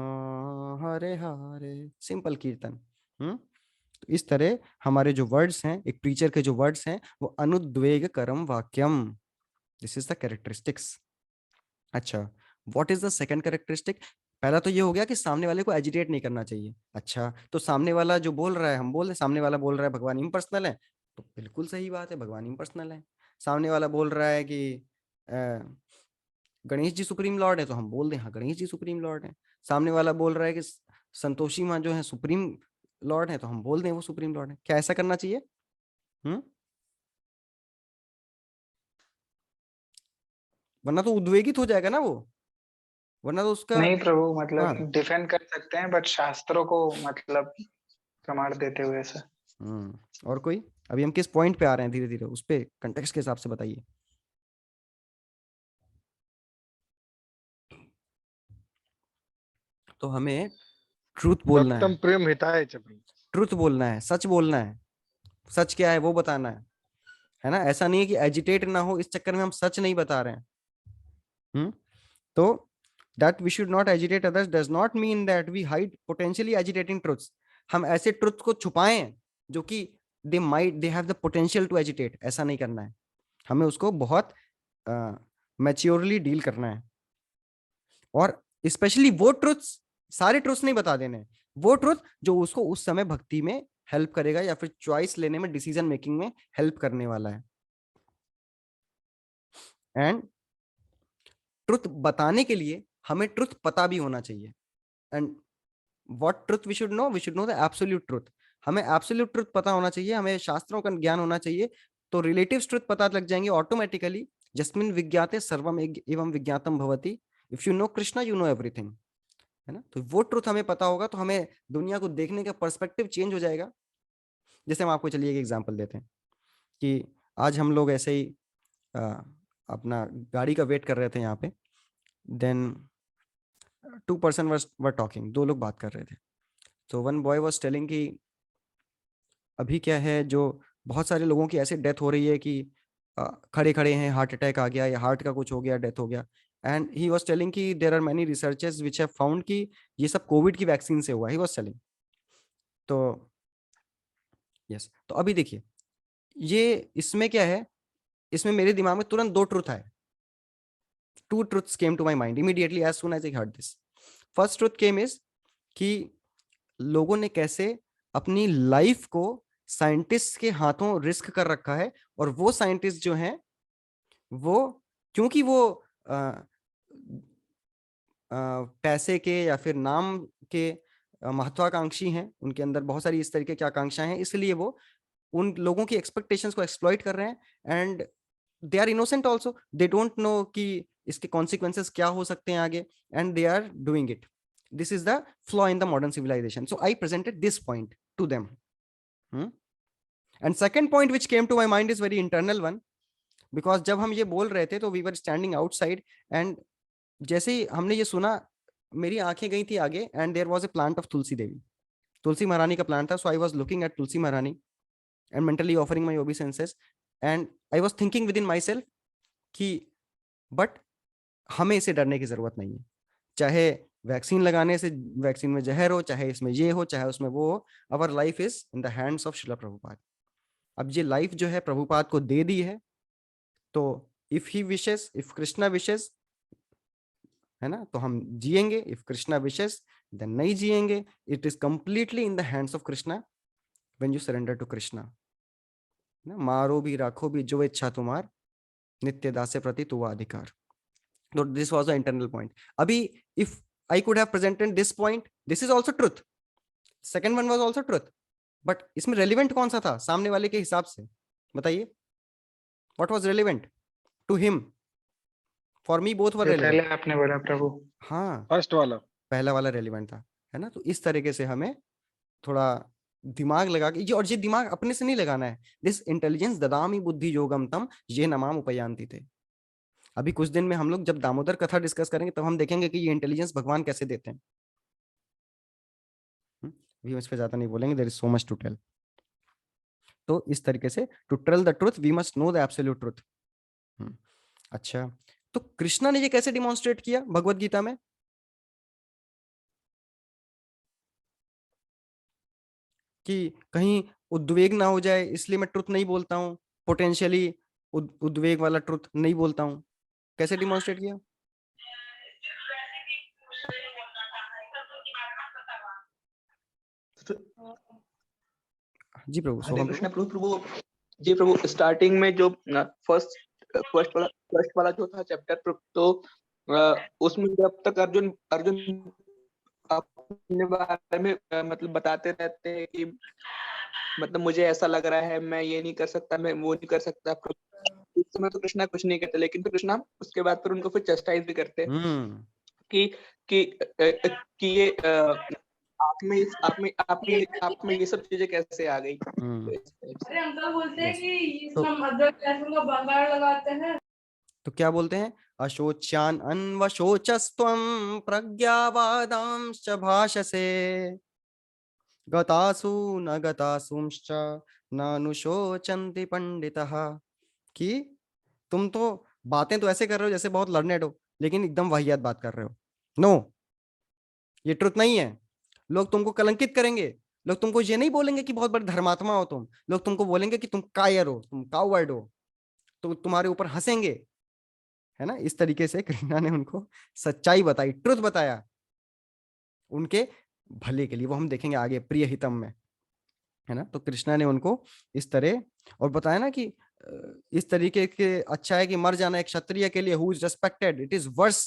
हरे हरे। सिंपल कीर्तन। तो इस तरह हमारे जो वर्ड्स हैं, एक प्रीचर के जो वर्ड्स हैं, वो अनुद्वेग करम वाक्यम, दिस इज द कैरेक्टरिस्टिक्स। अच्छा, what is the second characteristic? पहला तो ये हो गया कि सामने वाले को एजिटेट नहीं करना चाहिए। अच्छा, तो सामने वाला जो बोल रहा है, हम बोल रहे, सामने वाला बोल रहा है भगवान इम्पर्सनल है, तो बिल्कुल सही बात है, भगवान इम्पर्सनल है। सामने वाला बोल रहा है कि गणेश जी सुप्रीम लॉर्ड है, तो हम बोल दें हाँ गणेश जी सुप्रीम लॉर्ड है। सामने वाला बोल रहा है कि संतोषी माँ जो है सुप्रीम लॉर्ड है, तो हम बोल दें वो सुप्रीम लॉर्ड है। क्या ऐसा करना चाहिए? वरना तो उद्वेगित हो जाएगा ना वो, वरना तो उसका नहीं प्रभु, मतलब हाँ। डिफेंड कर सकते हैं, बट शास्त्रों को मतलब प्रमाण देते हुए ऐसा। और कोई? अभी हम किस पॉइंट पे आ रहे हैं, धीरे धीरे उस पे कंटेक्स्ट के हिसाब से बताइए। तो हमें ट्रूथ बोलना सत्यम है, प्रेम हिताय च प्रभु। ट्रूथ बोलना है, सच बोलना है। सच क्या है वो बताना है ना। ऐसा नहीं है कि एजिटेट ना हो इस चक्कर में हम सच नहीं बता रहे हैं। तो that we should not agitate others does not mean that we hide potentially agitating truths। हम ऐसे ट्रुथ को छुपाएं जो कि they have the potential to agitate, ऐसा नहीं करना है। हमें उसको बहुत मैच्योरली डील करना है, और स्पेशली वो ट्रुथ्स, सारे ट्रुथ्स नहीं बता देने, वो ट्रुथ जो उसको उस समय भक्ति में हेल्प करेगा या फिर चॉइस लेने में, डिसीजन मेकिंग में हेल्प करने वाला है। एंड ट्रुथ बताने के लिए हमें ट्रुथ पता भी होना चाहिए। And what truth we should know the absolute truth. हमें एब्सोल्यूट ट्रुथ पता होना चाहिए, हमें शास्त्रों का ज्ञान होना चाहिए, तो रिलेटिव ट्रुथ पता लग जाएंगे ऑटोमेटिकली। जस्मिन विज्ञाते सर्वम एवं विज्ञातम भवति, if you know Krishna you know everything, है ना। तो वो ट्रुथ हमें पता होगा तो हमें दुनिया को देखने का पर्सपेक्टिव चेंज हो जाएगा। जैसे हम आपको चलिए एक एग्जांपल देते हैं कि आज हम लोग ऐसे ही अपना गाड़ी का वेट कर रहे थे यहाँ पे, then two person were talking, दो लोग बात कर रहे थे. So one boy was telling कि अभी क्या है, जो बहुत सारे लोगों की ऐसे डेथ हो रही है कि खड़े खड़े हैं, हार्ट अटैक आ गया या हार्ट का कुछ हो गया, डेथ हो गया. एंड ही वाज टेलिंग कि there are many researchers which have found कि ये सब कोविड की वैक्सीन से हुआ. He was telling. तो यस, तो अभी देखिए, ये इसमें क्या है, इसमें मेरे दिमाग में तुरंत दो ट्रुथ आए. Two truths came to my mind immediately as soon as I heard this. First truth came is कि लोगों ने कैसे अपनी लाइफ को साइंटिस्ट के हाथों रिस्क कर रखा है, और वो साइंटिस्ट जो हैं वो, क्योंकि वो पैसे के या फिर नाम के महत्वाकांक्षी हैं, उनके अंदर बहुत सारी इस तरीके की आकांक्षाएं हैं, इसलिए वो उन लोगों की एक्सपेक्टेशंस को एक्सप्लॉइट कर रहे हैं. And they are innocent also, they don't know कि इसके कॉन्सिक्वेंसेस क्या हो सकते हैं आगे, and they are doing it. This is the flaw in the modern civilization. So I presented this point to them. And second point which came to my mind is very internal one, because जब हम ये बोल रहे थे तो we were standing outside, and जैसे ही हमने ये सुना, मेरी आंखें गई थी आगे, and there was a plant of Tulsi Devi. Tulsi Maharani का प्लांट था. So I was looking at Tulsi Maharani and mentally offering my obeisances, and I was thinking within myself कि बट हमें इसे डरने की जरूरत नहीं है. चाहे वैक्सीन लगाने से वैक्सीन में जहर हो, चाहे इसमें ये हो, चाहे उसमें वो हो, our life is in the hands of शिला प्रभुपाद. अब ये लाइफ जो है प्रभुपाद को दे दी है, तो if he wishes, if Krishna wishes, है ना, तो हम जिएंगे. इफ कृष्णा विशेस देन नहीं जिएंगे. It is completely in the hands of Krishna when you surrender to Krishna. ना, मारो भी राखो भी जो इच्छा तुम्हार, नित्य दासे प्रति तुवा अधिकार. तो this was the internal point. अभी if I could have presented this point, this is also truth, second one was also truth, but इसमें रेलेवेंट कौन सा था सामने वाले के हिसाब से, बताइए. What was relevant to him? For me both were जो पहले रेलेवेंट. आपने बोला प्रभु. हाँ, फर्स्ट वाला. पहला वाला रेलेवेंट था, है ना. तो इस तरीके से हमें थोड़ा दिमाग लगा के, और ये दिमाग अपने से नहीं लगाना है. दिस इंटेलिजेंस ददामी बुद्धि योगम तम ये नमाम उपयांति थे. अभी कुछ दिन में हम लोग जब दामोदर कथा डिस्कस करेंगे तब हम देखेंगे कि ये इंटेलिजेंस भगवान कैसे देते हैं. भी हम इस पे ज्यादा नहीं बोलेंगे, there is so much to tell. तो इस तरीके से to tell the truth we must know the absolute truth. अच्छा, तो कृष्णा ने ये कैसे डिमॉन्स्ट्रेट किया भगवत गीता में? कि कहीं उद्वेग ना हो जाए, इसलिए मैं ट्रुथ नहीं बोलता हूं, पोटेंशियली उद्वेग वाला ट्रुथ नहीं बोलता हूं. कैसे डिमॉन्स्ट्रेट किया? जी प्रभु. हरे कृष्ण प्रभु. प्रभु जी प्रभु, स्टार्टिंग में जो फर्स्ट वाला जो था चैप्टर, तो उसमें जब तक अर्जुन अपने बारे में मतलब बताते रहते हैं कि मतलब मुझे ऐसा लग रहा है, मैं ये नहीं कर सकता, मैं वो नहीं कर सकता. उस समय तो कृष्णा कुछ नहीं कहते, लेकिन फिर कृष्णा उसके बाद फिर उनको फिर चस्टाइज भी करते हैं कि ये आप में ये सब चीजें कैसे आ गई. अरे अंकल बोलते हैं कि इसमें अदरक लहसुन का भंगार लगाते हैं. तो क्या बोलते हैं? अशोच्यान अन्वशोचस्त्वं प्रज्ञावादांश्च भाषसे गतासु न गतासुंश्च नानुशोचन्ति पंडितः. कि तुम तो बातें तो ऐसे कर रहे हो जैसे बहुत लर्नेड हो, लेकिन एकदम वाहियात बात कर रहे हो. नो, ये ट्रुथ नहीं है. लोग तुमको कलंकित करेंगे. लोग तुमको ये नहीं बोलेंगे कि बहुत बड़े धर्मात्मा हो तुम. लोग तुमको बोलेंगे कि तुम कायर हो, तुम कावर्ड हो. तो तुम्हारे ऊपर हंसेंगे, है ना. इस तरीके से कृष्णा ने उनको सच्चाई बताई, ट्रुथ बताया, उनके भले के लिए. वो हम देखेंगे आगे प्रिय हितम में, है ना. तो कृष्णा ने उनको इस तरह और बताया ना कि इस तरीके के अच्छा है कि मर जाना एक क्षत्रिय के लिए who is respected, it is worse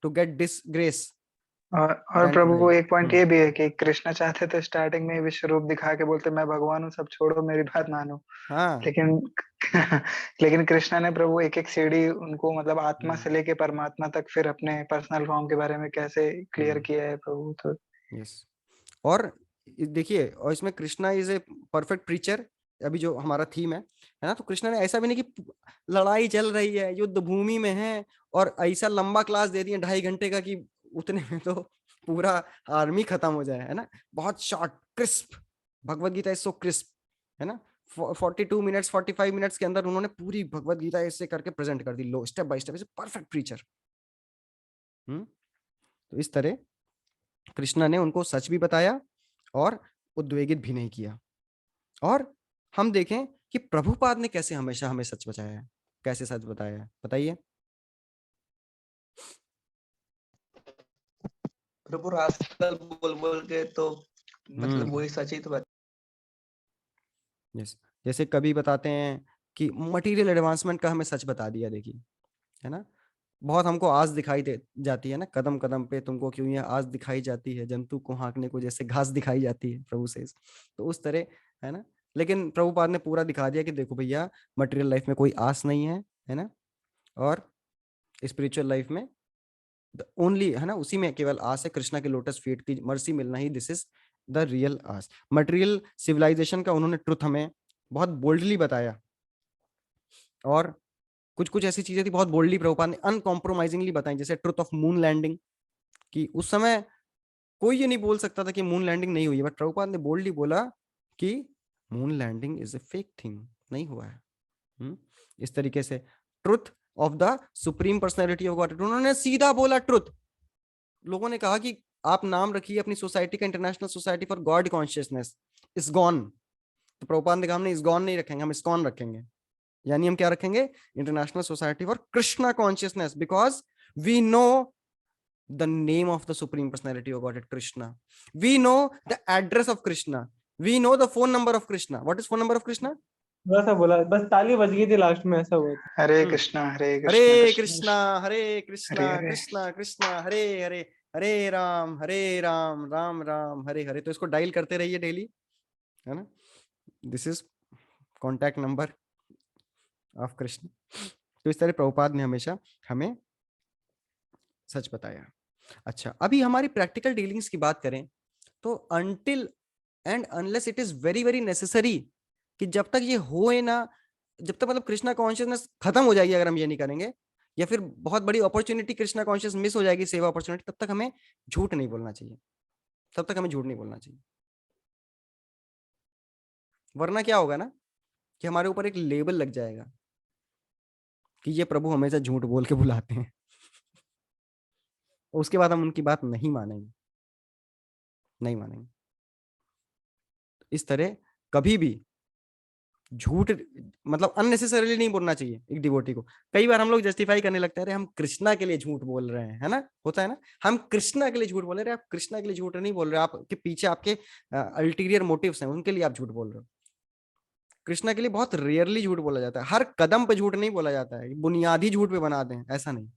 to get disgrace. और प्रभु एक पॉइंट ये भी है कि कृष्णा चाहते तो स्टार्टिंग में विश्व रूप दिखा के बोलते मैं भगवान हूँ, सब छोड़ो, मेरी बात मानो. हाँ. लेकिन कृष्णा ने प्रभु एक एक सीढ़ी उनको मतलब आत्मा से लेके परमात्मा तक फिर अपने पर्सनल फॉर्म के बारे में कैसे क्लियर किया है प्रभु. तो यस. और देखिए, और इसमें Krishna is a perfect preacher, अभी जो हमारा थीम है ना, तो कृष्णा ने ऐसा भी नहीं कि लड़ाई चल रही है, युद्ध भूमि में है और ऐसा लंबा क्लास दे दिया 2.5 घंटे का कि उतने में तो पूरा आर्मी खत्म हो जाए, है ना। बहुत short crisp, Bhagavad Gita is so crisp, है ना। 42 मिनट्स 45 मिनट्स के अंदर उन्होंने पूरी भगवत गीता ऐसे करके प्रेजेंट कर दी, लो step by step, perfect preacher. तो इस तरह कृष्णा ने उनको सच भी बताया और उद्वेगित भी नहीं किया। और हम देखें कि प्रभुपाद ने कैसे हमेशा हमें सच बताया है, कैसे सच बताया है, बताइए। प्रभु रास्कल बोल बोल के तो मतलब वही सच ही तो बात। जैसे कभी बताते हैं कि मटेरियल एडवांसमेंट का हमें सच बता दिया, देखिए, है ना। बहुत हमको आस दिखाई दे जाती है ना, कदम कदम पे तुमको क्यों ये आस दिखाई जाती है, जंतु को हाँकने को जैसे घास दिखाई जाती है, प्रभु से। तो उस तरह, है ना। लेकिन प्रभुपाद ने पूरा दिखा दिया कि देखो भैया, मटेरियल लाइफ में कोई आस नहीं है ना, और स्पिरिचुअल लाइफ में ओनली, है ना, उसी में केवल आस है, कृष्णा के लोटस फीट की मर्सी मिलना ही, दिस इज द रियल आस। मटेरियल सिविलाइजेशन का उन्होंने ट्रुथ हमें बहुत बोल्डली बताया, और कुछ कुछ ऐसी चीजें थी बहुत बोल्डली प्रभुपाद ने अनकॉम्प्रोमाइजिंगली बताई, जैसे ट्रुथ ऑफ मून लैंडिंग, कि उस समय कोई ये नहीं बोल सकता था कि मून लैंडिंग नहीं हुई है, बट प्रभुपाद ने बोल्डली बोला कि moon landing is a fake thing, नहीं हुआ है। इस तरीके से truth of the supreme personality of God, उन्होंने सीधा बोला ट्रुथ। लोगों ने कहा कि आप नाम रखिए अपनी सोसाइटी का, international Society for God consciousness, ISKCON. तो प्रभुपाद ने कहा हमने इस्कॉन नहीं रखेंगे, हम इस्कॉन रखेंगे। यानी हम क्या रखेंगे, International Society for Krishna Consciousness, because we know the name of the supreme personality of Godhead, Krishna. We know the address of Krishna. We know the phone number of Krishna. What is phone number of Krishna? थोड़ा सा बोला, बस ताली बज गई थी last में, ऐसा हुआ था। हरे हम्म। कृष्णा हरे कृष्णा हरे कृष्ण कृष्णा हरे कृष्णा हरे हरे। कृष्णा कृष्णा हरे हरे, हरे राम राम राम हरे हरे। तो इसको डायल करते रहिए डेली, है ना। This is contact number of Krishna. तो इस तरह प्रभुपाद ने हमेशा हमें सच बताया। अच्छा, अभी हमारी प्रैक्टिकल डीलिंग्स की बात करें तो until and unless it is very very necessary, कि जब तक ये हो ना, जब तक मतलब कृष्णा कॉन्शियसनेस खत्म हो जाएगी अगर हम ये नहीं करेंगे, या फिर बहुत बड़ी अपॉर्चुनिटी कृष्णा कॉन्शियस मिस हो जाएगी, सेवा अपॉर्चुनिटी, तब तक हमें झूठ नहीं बोलना चाहिए, तब तक हमें झूठ नहीं बोलना चाहिए। वरना क्या होगा ना, कि हमारे ऊपर एक लेबल लग जाएगा कि ये प्रभु हमेशा झूठ बोल के बुलाते हैं, उसके बाद हम उनकी बात नहीं मानेंगे, नहीं मानेंगे। इस तरह कभी भी झूठ मतलब अननेसेसरीली नहीं बोलना चाहिए एक डिवोटी को। कई बार हम लोग जस्टिफाई करने लगते हैं, अरे हम कृष्णा के लिए झूठ बोल रहे हैं, है ना, होता है ना, हम कृष्णा के लिए झूठ बोल रहे हैं। आप कृष्णा के लिए झूठ नहीं बोल रहे, आपके पीछे आपके अल्टीरियर मोटिव्स हैं, उनके लिए आप झूठ बोल रहे हो। कृष्णा के लिए बहुत रेयरली झूठ बोला जाता है, हर कदम पे झूठ नहीं बोला जाता है, बुनियादी झूठ पे बना दें, ऐसा नहीं,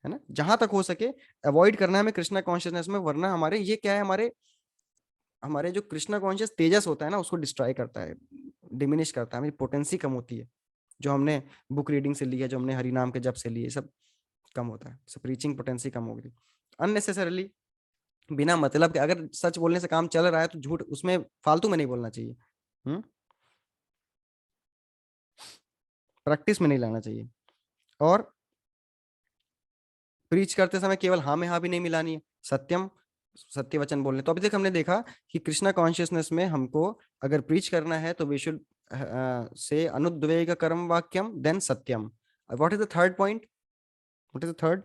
है ना। जहां तक हो सके अवॉइड करना है हमें कृष्णा कॉन्शियसनेस में, वरना हमारे ये क्या है, हमारे हमारे जो कृष्णा कॉन्शियस तेजस होता है ना, उसको डिस्ट्रॉय करता है, डिमिनिश करता है, हमारी पोटेंसी कम होती है, जो हमने बुक रीडिंग से ली है, जो हमने हरि नाम के जप से लिए, सब कम होता है, सब रीचिंग पोटेंसी कम हो गई। अननेसेसरली बिना मतलब के अगर सच बोलने से काम चल रहा है तो झूठ उसमें फालतू में नहीं बोलना चाहिए, प्रैक्टिस में नहीं लाना चाहिए। और प्रीच करते समय केवल हाँ में हाँ भी नहीं मिलानी है, सत्यम सत्य वचन बोलने। तो अभी तक हमने देखा कि कृष्णा कॉन्शियसनेस में हमको अगर प्रीच करना है तो वी शुड से अनुद्वेग कर्म वाक्यम देन सत्यम। What is the third point, what is the third?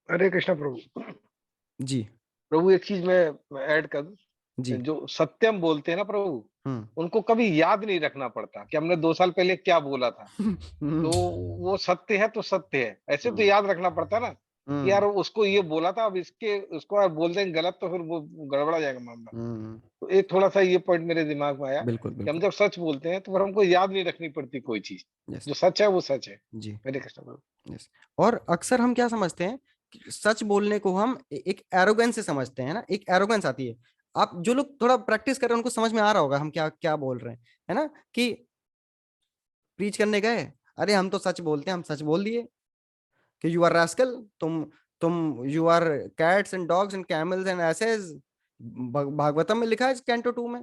Hare Krishna Prabhu. जी प्रभु एक चीज मैं ऐड कर दूं, जी। जो सत्यम बोलते हैं ना प्रभु, हम्म उनको कभी याद नहीं रखना पड़ता कि हमने 2 साल पहले क्या बोला था। तो वो सत्य है तो सत्य है, ऐसे तो याद रखना पड़ता है ना कि यार उसको ये बोला था, अब इसके उसको यार बोल देंगे गलत तो फिर वो गड़बड़ा जाएगा मामला। तो एक थोड़ा सा ये पॉइंट मेरे दिमाग में आया बिल्कुल कि हम बिल्कुल। जब सच बोलते हैं तो फिर हमको याद नहीं रखनी पड़ती कोई चीज, यस जो सच है वो सच है। जी हरे कृष्ण प्रभु। यस। और अक्सर हम क्या समझते हैं कि सच बोलने को हम एक एरोगेंस से समझते हैं ना, एक एरोगेंस आती है। आप जो लोग थोड़ा प्रैक्टिस कर रहे हैं उनको समझ में आ रहा होगा हम क्या क्या बोल रहे हैं, है ना, कि प्रीच करने गए, अरे हम तो सच बोलते हैं, हम सच बोल दिए कि यू आर रास्कल, तुम you are cats and dogs and camels and asses, Bhagavatam में लिखा है कैंटो 2 में,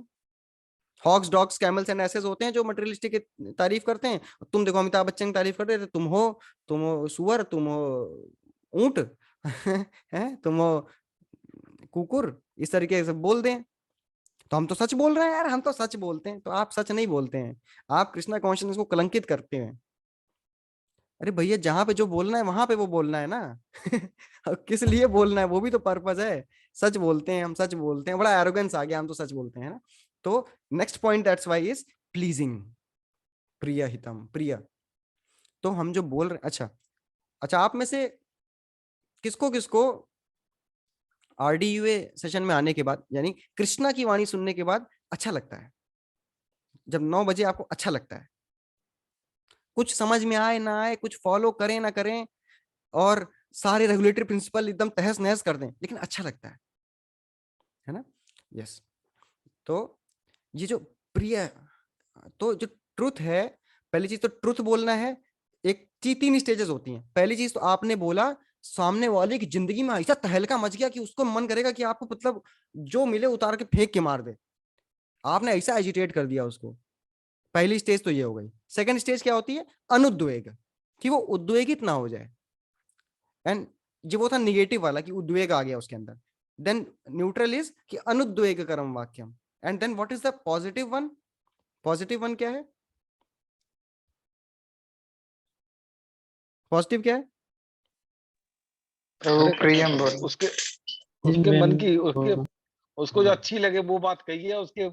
हॉक्स डॉग्स कैमल्स एंड ऐसे होते हैं जो मटेरियलिस्टिक की तारीफ करते हैं। तुम देखो अमिताभ बच्चन की तारीफ कर रहे थे, तुम हो सुअर, तुम हो ऊंट हैं, तुम हो कुकुर, इस तरीके से बोल दें। तो हम तो सच बोल रहे हैं यार, हम तो सच बोलते हैं। तो आप सच नहीं बोलते हैं, आप कृष्णा कॉन्शियसनेस को कलंकित करते हैं। अरे भैया जहां पे जो बोलना है वहां पे वो बोलना है ना। अब किस लिए बोलना है, वो भी तो पर्पज है। सच बोलते हैं, हम सच बोलते हैं, बड़ा एरोगेंस आ गया, हम तो सच बोलते हैं ना। तो next point that's why is pleasing, प्रिय हितम, प्रिय। तो हम जो बोल रहे, अच्छा अच्छा, आप में से किसको किसको आरडीयूए सेशन में आने के बाद, यानी कृष्णा की वाणी सुनने के बाद अच्छा लगता है? जब 9 बजे आपको अच्छा लगता है, कुछ समझ में आए ना आए, कुछ फॉलो करें ना करें, और सारे रेगुलेटरी प्रिंसिपल एकदम तहस नहस कर दें, लेकिन अच्छा लगता है ना? यस। तो ये जो प्रिय, तो जो ट्रुथ है, पहली चीज तो ट्रुथ बोलना है। एक चीज, 3 स्टेजेस होती हैं। पहली चीज तो आपने बोला, सामने वाले की जिंदगी में ऐसा तहलका मच गया कि उसको मन करेगा कि आपको मतलब जो मिले उतार के फेंक के मार दे। आपने ऐसा एजिटेट कर दिया उसको। पहली स्टेज तो ये हो गई। सेकंड स्टेज क्या होती है? अनुद्वेग, कि वो उद्वेगित ना हो जाए। एंड जो वो था निगेटिव वाला कि उद्वेग आ गया उसके अंदर। देन न्यूट्रल इज कि अनुद्वेग करम वाक्यम। And then what is the positive one? Positive one क्या है? पॉजिटिव क्या है? प्रभु अरे प्रियम बोलो। उसके उसके मन की, उसके उसको जो अच्छी लगे वो बात कही है, उसके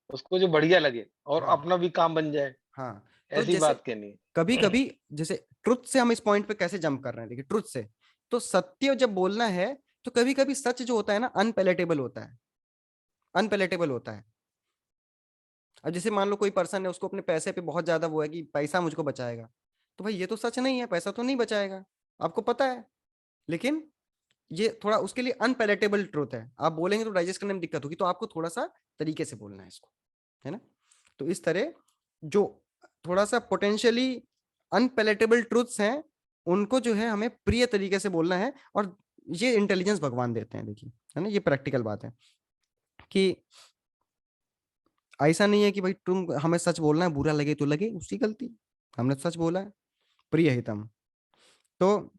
उसको जो बढ़िया लगे और हाँ अपना भी काम बन जाए, हाँ। तो ऐसी जैसे बात कहनी है। कभी कभी, जैसे ट्रुथ से हम इस पॉइंट पे कैसे जंप कर रहे हैं, देखिए ट्रुथ से तो सत्य जब बोलना है, तो कभी कभी सच जो होता है ना, अनपेलेटेबल होता है, अनपेलेटेबल होता है। अब जैसे मान लो कोई पर्सन है, उसको अपने पैसे पे बहुत ज्यादा वो है कि पैसा मुझको बचाएगा, तो भाई ये तो सच नहीं है, पैसा तो नहीं बचाएगा, आपको पता है। लेकिन ये थोड़ा उसके लिए अनपेलेटेबल ट्रूथ है, आप बोलेंगे तो डाइजेस्ट करने में दिक्कत होगी, तो आपको थोड़ा सा तरीके से बोलना है इसको, है ना? तो इस तरह जो थोड़ा सा पोटेंशियली अनपेलेटेबल ट्रूथ्स हैं, उनको जो है हमें प्रिय तरीके से बोलना है। और ये इंटेलिजेंस भगवान देते हैं, देखिए, है ना? ये प्रैक्टिकल बात है कि ऐसा नहीं है कि भाई तुम हमें सच बोलना है, बुरा लगे तो लगे, उसकी गलती, हमने तो सच बोला है। प्रिय हितम, तो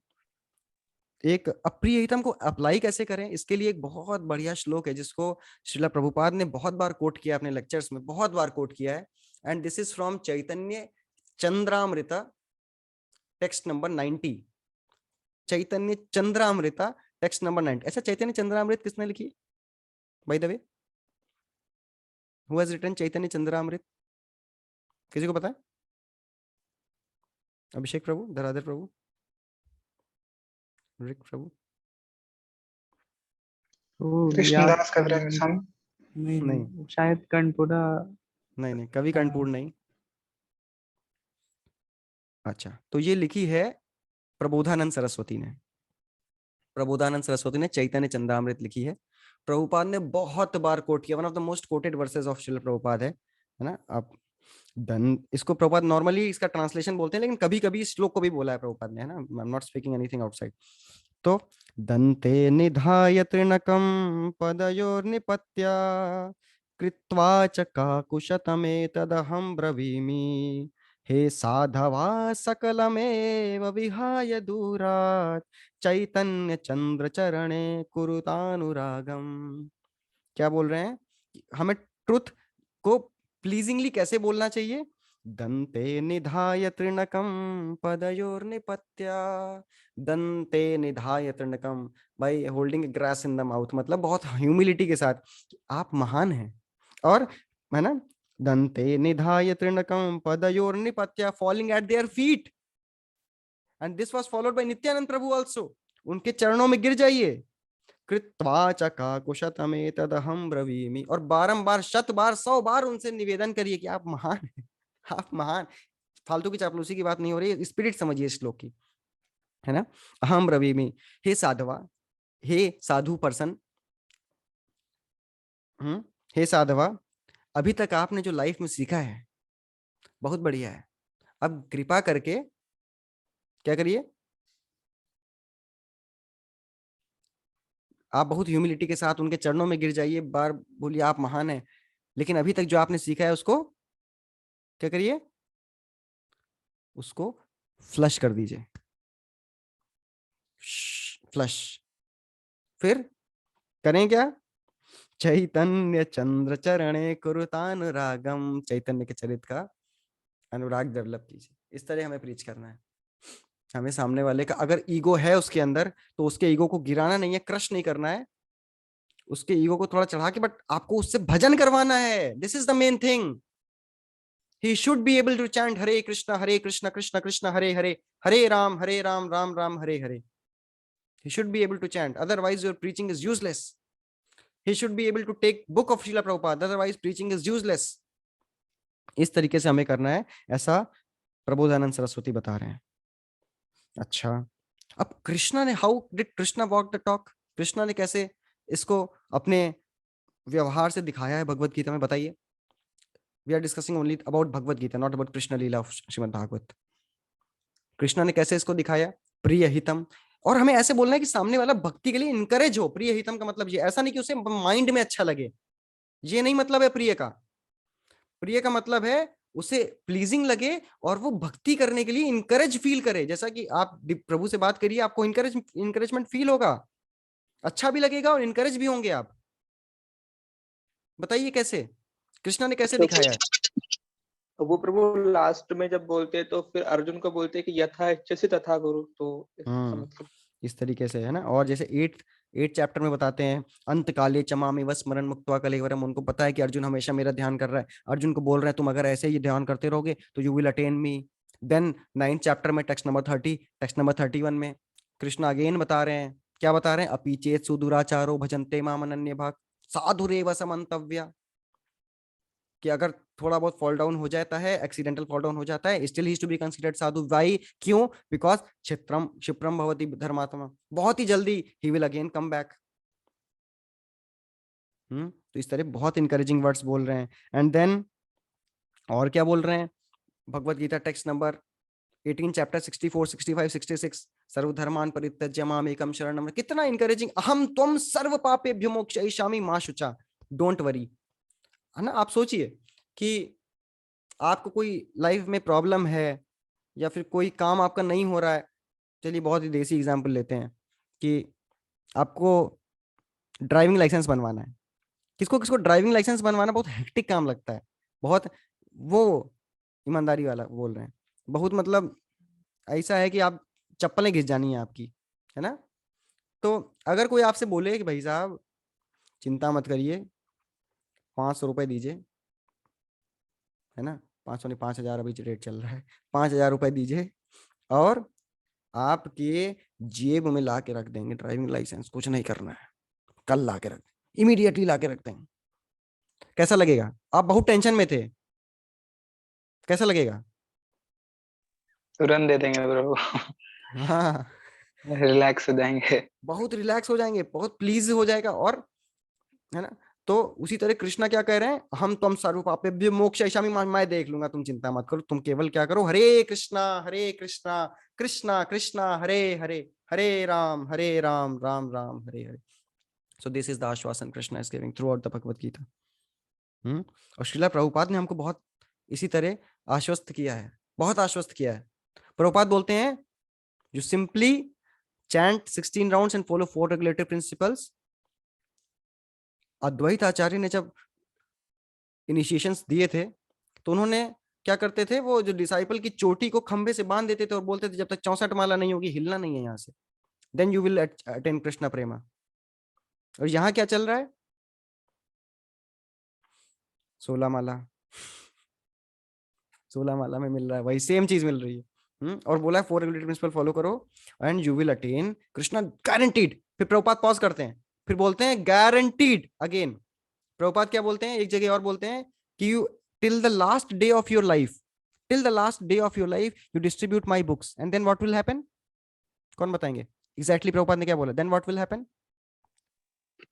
एक अप्रिय हितम को अप्लाई कैसे करें, इसके लिए एक बहुत बढ़िया श्लोक है जिसको श्रीला प्रभुपाद ने बहुत बार कोट किया, अपने लेक्चर्स में बहुत बार कोट किया है। And this is from Chaitanya Chandramrita, text number 90। Chaitanya Chandramrita, text number 90। अच्छा, चैतन्य चंद्रामृत किसने लिखी, by the way? Who has written Chaitanya Chandramrita? किसी को पता है? अभिषेक प्रभु, धराधर प्रभु, रिक प्रभु? याद कृष्णदास कविराज स्वामी। नहीं नहीं नहीं, शायद कर्णपुरा। नहीं नहीं, कवि कर्णपूर नहीं। अच्छा, तो ये लिखी है प्रबोधानंद सरस्वती ने। प्रबोधानंद सरस्वती ने चैतन्य चंद्रामृत लिखी है। प्रभुपाद ने बहुत बार कोट किया, one of the most coated versus of Srila Prabhupada है ना? आप धन, इसको प्रभुपाद नॉर्मली इसका ट्रांसलेशन बोलते हैं, लेकिन कभी कभी इस श्लोक को भी बोला है प्रभुपाद ने, है ना? I am not speaking anything outside. तो दंते निधाय तृणकं पदयोर्निपत्या कृत्वा च काकुशतमेतदहं ब्रवीमि, हे साधवा सकलमेव विहाय दूरात् चैतन्य चंद्र चरणे कुरुतानुरागम। क्या बोल रहे हैं? हमें ट्रुथ को प्लीजिंगली कैसे बोलना चाहिए? दंते निधाय तृणकम पदयोर्निपत्या, दंते निधाय तृणकम, by holding grass in the mouth, मतलब बहुत ह्यूमिलिटी के साथ कि आप महान हैं। और, है ना? दंते निधाय तृणकम पदयोर्निपत्या, falling at their feet. And this was followed by Nityananda Prabhu also, उनके चरणों में गिर जाइए। कृत्वा च काकुशतमेतदहं ब्रवीमि, और बारंबार, 100 बार, 100 बार उनसे निवेदन करिए कि आप महान हैं, आप महान। फालतू की चापलूसी की बात नहीं हो रही, स्पिरिट समझिए इस श्लोक की, है ना? अहम ब्रवीमि, हे साधवा, हे साधु पर्सन, हे साधवा, अभी तक आपने जो लाइफ में सीखा है बहुत बढ़िया है। अब कृपा करके क्या करिए? आप बहुत ह्यूमिलिटी के साथ उनके चरणों में गिर जाइए, बार बोलिए आप महान हैं, लेकिन अभी तक जो आपने सीखा है उसको क्या करिए, उसको फ्लश कर दीजिए, फ्लश। फिर करें क्या, चैतन्य चंद्र चरणे कुरुतानुरागम, चैतन्य के चरित्र का अनुराग डेवलप कीजिए। इस तरह हमें प्रीच करना है। हमें सामने वाले का अगर ईगो है उसके अंदर, तो उसके ईगो को गिराना नहीं है, क्रश नहीं करना है, उसके ईगो को थोड़ा चढ़ा के, बट आपको उससे भजन करवाना है। This is the main thing. He should be able to chant Hare Krishna Krishna Krishna Hare Hare, Hare Ram Ram Ram Hare Hare. He should be able to chant, otherwise your preaching is useless. He should be able to take book of Srila Prabhupada, otherwise preaching is useless. इस तरीके से हमें करना है, ऐसा प्रबोधानंद सरस्वती बता रहे हैं। अच्छा, अब कृष्णा ने, how did Krishna walk the talk, Krishna ने कैसे इसको अपने व्यवहार से दिखाया है भगवत गीता में, बताइए। We are discussing only about Bhagavad Gita, not about Krishna leela of Srimad Bhagavat. Krishna ने कैसे इसको दिखाया, प्रिय हितम। और हमें ऐसे बोलना है कि सामने वाला भक्ति के लिए इनकरेज हो। प्रिय हितम का मतलब ये ऐसा नहीं कि उसे माइंड में अच्छा लगे, ये नहीं मतलब है प्रिय का। प्रिय का मतलब है उसे प्लीजिंग लगे और वो भक्ति करने के लिए इनकरेज फील करे। जैसा कि आप प्रभु से बात करिए, आपको इनकरेजमेंट फील होगा, अच्छा भी लगेगा और इनकरेज भी होंगे आप। बताइए कैसे, कृष्णा ने कैसे दिखाया है। वो प्रभु लास्ट में जब बोलते हैं तो फिर अर्जुन को बोलते हैं कि यथा इच्छसि तथा कुरु, तो इसका मतलब इस तरीके से है ना। और जैसे 8 चैप्टर में बताते हैं, अंत काले चमामि वस्मरण मुक्त्वा कलेवरम, उनको पता है कि अर्जुन हमेशा मेरा ध्यान कर रहा है। अर्जुन को बोल रहे हैं तुम अगर ऐसे ही ध्यान करते रहोगे तो you will attend me. Then 9th chapter में टेक्स्ट नंबर 30, टेक्स्ट नंबर 31 में कृष्ण अगेन बता रहे हैं, क्या बता रहे हैं, अपि चेत सुदुराचारो भजन्ते माम अनन्य भाग साधुरेव समन्तव्या, कि अगर थोड़ा बहुत फॉल डाउन हो जाता है, एक्सीडेंटल फॉल डाउन हो जाता है, still he is to be considered sadhu. Why, क्यों, बिकॉज क्षिप्रम भवति धर्मात्मा, बहुत ही जल्दी ही विल अगेन कम बैक। तो इस तरह बहुत इंकरेजिंग वर्ड्स बोल रहे हैं। एंड देन और क्या बोल रहे हैं, Bhagavad Gita text number 18 chapter 64, 65, 66, सर्वधर्मान परित्यज्य माम एकम शरणम, कितना इंकरेजिंग, अहम त्वम सर्व पापेभ्यो मोक्षयिष्यामि मा शुचा, डोंट वरी। है ना, आप सोचिए कि आपको कोई लाइफ में प्रॉब्लम है या फिर कोई काम आपका नहीं हो रहा है। चलिए बहुत ही देसी एग्जांपल लेते हैं कि आपको ड्राइविंग लाइसेंस बनवाना है। किसको किसको ड्राइविंग लाइसेंस बनवाना बहुत हेक्टिक काम लगता है, बहुत, वो ईमानदारी वाला बोल रहे हैं, बहुत मतलब ऐसा है कि आप चप्पलें घिस जानी है आपकी, है ना। तो अगर कोई आपसे बोले कि भाई साहब चिंता मत करिए, 500 रुपए दीजिए, है ना, 500 नहीं 5000 अभी रेट चल रहा है, 5000 रुपए दीजिए और आपके जेब में ला के रख देंगे ड्राइविंग लाइसेंस, कुछ नहीं करना है, कल ला के रख, इमीडिएटली ला के रख देंगे, कैसा लगेगा। आप बहुत टेंशन में थे, कैसा लगेगा। तुरंत दे देंगे ब्रो, हाँ, रिलैक्स हो जाएंगे। बहुत रिलैक्स हो जाएंगे, बहुत प्लीज हो जाएगा। और है ना, तो उसी तरह कृष्णा क्या कह रहे हैं, हम तुम सर्व पापेभ्यो मोक्षयिष्यामि, मैं देख लूंगा, तुम चिंता मत करो, तुम केवल क्या करो, Hare Krishna Krishna Krishna Hare Hare, Hare Ram Ram Ram Hare Hare. So this is the आश्वासन Krishna is giving throughout the Bhagavad Gita. और श्रीला प्रभुपाद ने हमको बहुत इसी तरह आश्वस्त किया है, बहुत आश्वस्त किया है। प्रभुपाद बोलते हैं, you simply chant 16 rounds and follow 4 regulatory principles. Advaita Acharya ने जब इनिशिएशंस दिए थे तो उन्होंने क्या करते थे, वो जो डिसाइपल की चोटी को खंभे से बांध देते थे और बोलते थे जब तक 64 माला नहीं होगी हिलना नहीं है यहाँ से, then you will attain Krishna prema. और यहाँ क्या चल रहा है, 16 माला, 16 माला में मिल रहा है, वही सेम चीज मिल रही है। और बोला है 4 रेगुलेटरी प्रिंसिपल फॉलो करो and you will attain Krishna guaranteed. फिर प्रभुपाद पॉज करते हैं, फिर बोलते हैं गारंटीड अगेन। प्रभुपाद क्या बोलते हैं, एक जगह और बोलते हैं कि you till the last day of your life, till the last day of your life you distribute my books and then what will happen. कौन बताएंगे एग्जैक्टली प्रभुपाद ने क्या बोला, then what will happen.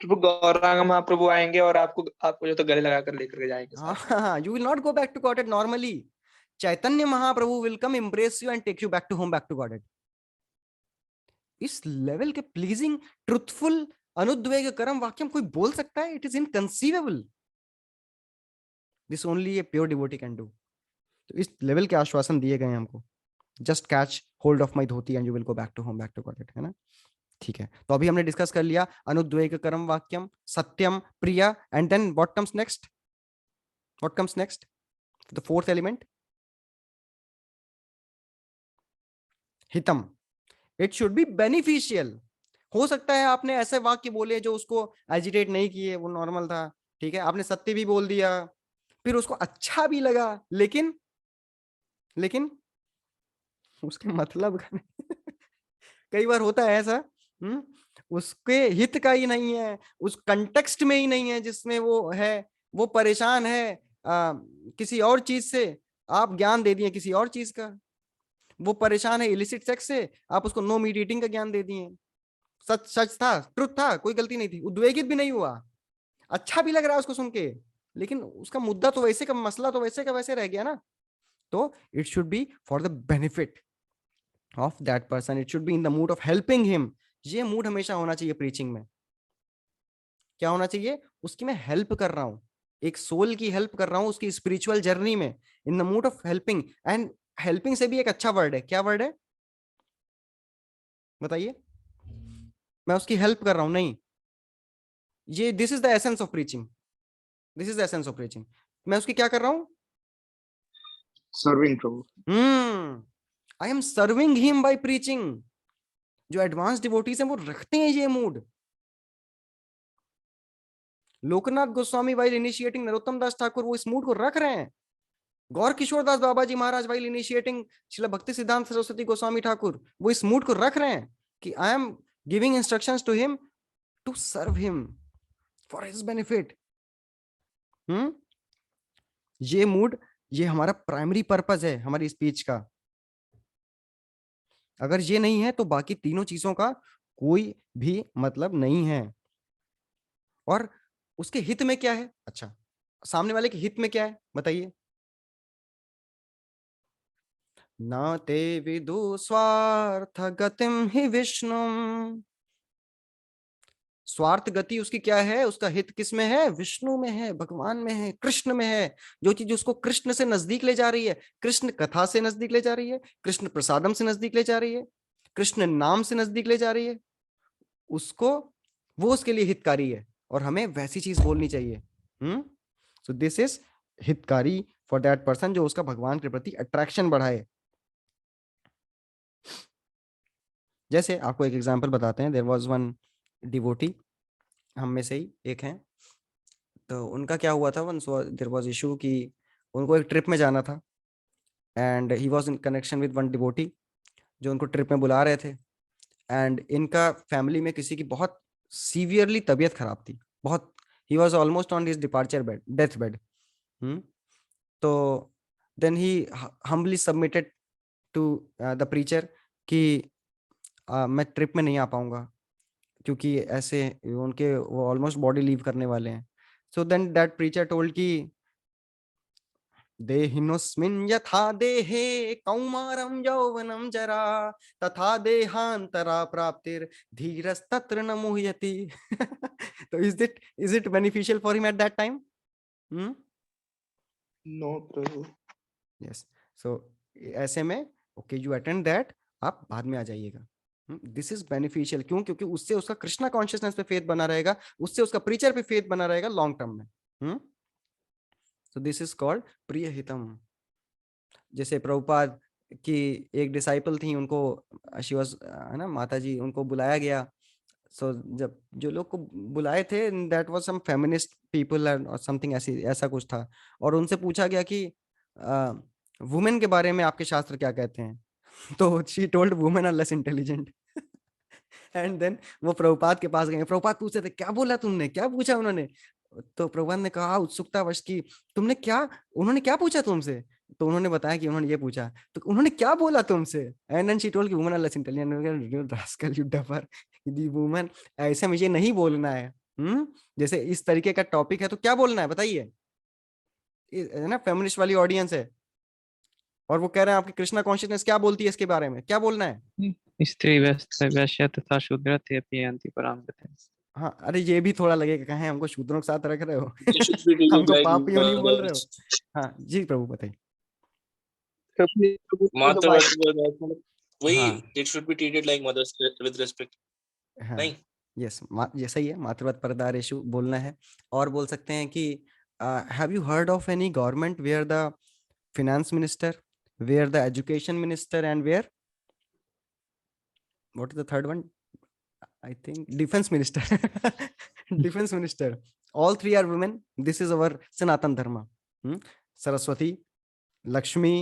Prabhu Gauranga Mahaprabhu आएंगे और आपको जो तो गले लगाकर लेकर के जाएंगे साथ। You will not go back to Godhead normally, Chaitanya Mahaprabhu will come embrace you and take you back to home, back to Godhead. इस लेवल के प्लीजिंग ट्रुथफुल अनुद्वेग कर्म वाक्य कोई बोल सकता है, it is inconceivable. This only a pure devotee can do. तो इस लेवल के आश्वासन दिए गए हैं हमको, just catch hold of my dhoti and you will go back to home, back to God, है ना। ठीक है, तो अभी हमने डिस्कस कर लिया अनुद्वेग कर्म वाक्यम, सत्यम, प्रिया, and then what comes next, what comes next, the fourth element, हितम। It should be beneficial. हो सकता है आपने ऐसे वाक्य बोले जो उसको एजिटेट नहीं किए, वो नॉर्मल था, ठीक है, आपने सत्य भी बोल दिया, फिर उसको अच्छा भी लगा, लेकिन उसके मतलब का नहीं। कई बार होता है ऐसा, उसके हित का ही नहीं है, उस कंटेक्स्ट में ही नहीं है जिसमें वो है, वो परेशान है किसी और चीज से, आप ज्ञान दे दिए किसी और चीज का। वो परेशान है इलिसिट सेक्स से, आप उसको नो मीट ईटिंग का ज्ञान दे दिए। सच सच था, ट्रुथ था, कोई गलती नहीं थी, उद्वेगित भी नहीं हुआ, अच्छा भी लग रहा है उसको सुन के, लेकिन उसका मुद्दा तो वैसे का, मसला तो वैसे का वैसे रह गया ना। तो it should B for the benefit of that person, it should be in the mood off helping him. ये मूड हमेशा होना चाहिए प्रीचिंग में। क्या होना चाहिए, उसकी मैं हेल्प कर रहा हूं, एक सोल की हेल्प कर रहा हूं उसकी स्पिरिचुअल जर्नी में, in the mood off helping. And helping से भी एक अच्छा वर्ड है, क्या वर्ड है बताइए, मैं उसकी हेल्प कर रहा हूं नहीं, ये this is the essence of preaching, this is the essence of preaching. मैं उसकी क्या कर रहा हूं, serving Prabhu. I am serving him by preaching. जो एडवांस डिवोटीज हैं वो रखते हैं ये mood. Loknath Goswami while initiating Narottam Das Thakur वो इस मूड को रख रहे हैं। गौर किशोर दास बाबा जी महाराज वाइल इनिशिएटिंग श्रील भक्ति सिद्धांत सरस्वती गोस्वामी ठाकुर वो इस मूड को रख रहे हैं कि I am giving instructions to him to serve him for his benefit. ये मूड, ये हमारा प्राइमरी पर्पस है हमारी स्पीच का। अगर ये नहीं है तो बाकी तीनों चीजों का कोई भी मतलब नहीं है। और उसके हित में क्या है, अच्छा सामने वाले के हित में क्या है बताइए, न ते विदु स्वार्थ गतिम ही विष्णु। स्वार्थ गति उसकी क्या है, उसका हित किस में है, विष्णु में है, भगवान में है, कृष्ण में है। जो चीज उसको कृष्ण से नजदीक ले जा रही है, कृष्ण कथा से नजदीक ले जा रही है, कृष्ण प्रसादम से नजदीक ले जा रही है, कृष्ण नाम से नजदीक ले जा रही है, उसको, वो उसके लिए हितकारी है और हमें वैसी चीज बोलनी चाहिए। सो दिस इज हितकारी फॉर दैट पर्सन, जो उसका भगवान के प्रति अट्रैक्शन बढ़ाए। जैसे आपको एक एग्जांपल बताते हैं, देयर वाज वन डिवोटी, हम में से ही एक हैं, तो उनका क्या हुआ था, वन देयर वाज इशू कि उनको एक ट्रिप में जाना था and he was in connection with one devotee जो उनको ट्रिप में बुला रहे थे। एंड इनका फैमिली में किसी की बहुत सीवियरली तबीयत खराब थी, बहुत, he was almost on his departure bed, death bed. तो then he humbly submitted to the preacher कि मैं ट्रिप में नहीं आ पाऊंगा क्योंकि ऐसे उनके वो ऑलमोस्ट बॉडी लीव करने वाले हैं। So then that preacher told कि देहिनोस्मिन् यथा देहे कौमारं यौवनं जरा तथा देहांतरा प्राप्तिर धीरस्तत्र न मुह्यति। तो is it beneficial for him at that time? No Prabhu. Yes, so ऐसे में ओके यू अटेंड दैट, आप बाद में आ जाइएगा। दिस इज बेनिफिशियल, क्यों? क्योंकि उससे उसका कृष्णा कॉन्शियसनेस पे फेथ बना रहेगा, उससे उसका प्रीचर पे फेथ बना रहेगा लॉन्ग टर्म में। सो दिस इज कॉल्ड प्रिय हितम। जैसे प्रभुपाद की एक डिसाइपल थी, उनको शी वाज, है ना, माता जी, उनको बुलाया गया। सो जब जो लोग को बुलाए थे, that was some feminist people और समथिंग ऐसी, ऐसा कुछ था, और उनसे पूछा गया कि वुमेन के बारे में आपके शास्त्र क्या कहते हैं। तो she told women are less intelligent. And then वो प्रभुपाद के पास गए, प्रभुपाद पूछते थे क्या बोला तुमने, क्या पूछा उन्होंने। तो प्रभुपाद ने कहा उत्सुकतावश की तुमने क्या, उन्होंने क्या पूछा तुमसे। तो उन्होंने बताया कि उन्होंने ये पूछा, तो उन्होंने क्या बोला तुमसे। एंड देन शी टोल्ड कि women are less intelligent. You rascal, you duffer, the women, ऐसे मुझे नहीं बोलना है। जैसे इस तरीके का टॉपिक है तो क्या बोलना है बताइए, है ना, फेमिनिस्ट वाली ऑडियंस है और वो कह रहे हैं आपकी कृष्णा कॉन्शियसनेस क्या बोलती है इसके बारे में, क्या बोलना है। स्त्री वैश्य तथा शूद्र ते अपि यान्ति परां गतिम्। हाँ, अरे ये भी थोड़ा लगेगा, कहें हमको शूद्रों के साथ रख रहे हो They should be treated हमको like पापियों नहीं बोल रहे हो। mothers. हाँ जी प्रभु बताइए। मातृवत मतलब वही, हाँ it should be treated like mothers with respect. हाँ नहीं, यस, ये सही है, मातृवत परदारेषु बोलना है। और बोल सकते हैं कि have you heard of any government where the finance minister, where the education minister, and where, what is the third one? I think defense minister defense minister, all three are women. This is our Sanatan dharma. Saraswati, Lakshmi,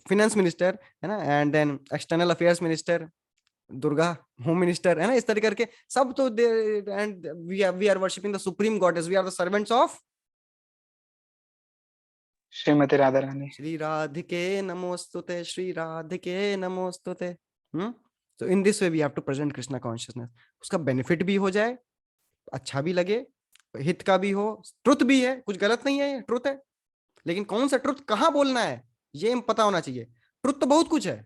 finance minister है ना, and then external affairs minister Durga, home minister है ना, इस तरह करके सब तो and we are worshipping the supreme goddess, we are the servants of Shrimati Radha Rani. Shri Radhike नमोस्तुते, श्री राधिके नमोस्तुते। तो in this way we have to present Krishna consciousness, उसका बेनिफिट भी हो जाए, अच्छा भी लगे, हित का भी हो, ट्रुथ भी है, कुछ गलत नहीं है, ये ट्रुथ है। लेकिन कौन सा ट्रुथ कहाँ बोलना है ये पता होना चाहिए। ट्रुथ तो बहुत कुछ है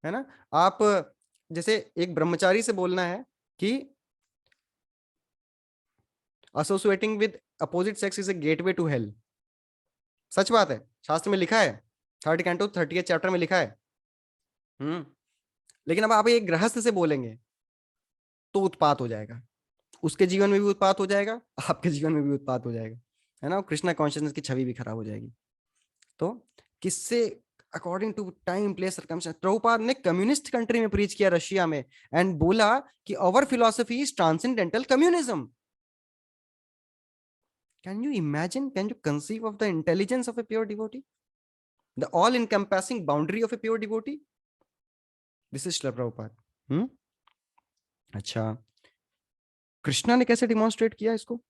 ना। आप जैसे एक ब्रह्मचारी से बोलना है कि associating with opposite sex is a gateway to hell, सच बात है, शास्त्र में लिखा है, 3rd कैंटो 30th चैप्टर में लिखा है। लेकिन अब आप एक गृहस्थ से बोलेंगे तो उत्पात हो जाएगा, उसके जीवन में भी उत्पात हो जाएगा, आपके जीवन में भी उत्पात हो जाएगा, है ना। कृष्णा कॉन्शियसनेस की छवि भी खराब हो जाएगी। तो किससे, according to time place circumstance, Prabhupada ने कम्युनिस्ट कंट्री में प्रीच किया, रशिया में, एंड बोला कि our philosophy is transcendental communism. Can you imagine? Can you conceive of the intelligence of a pure devotee? The all-encompassing boundary of a pure devotee? This is Srila Prabhupada. अच्छा, कृष्णा ने कैसे demonstrate किया इसको?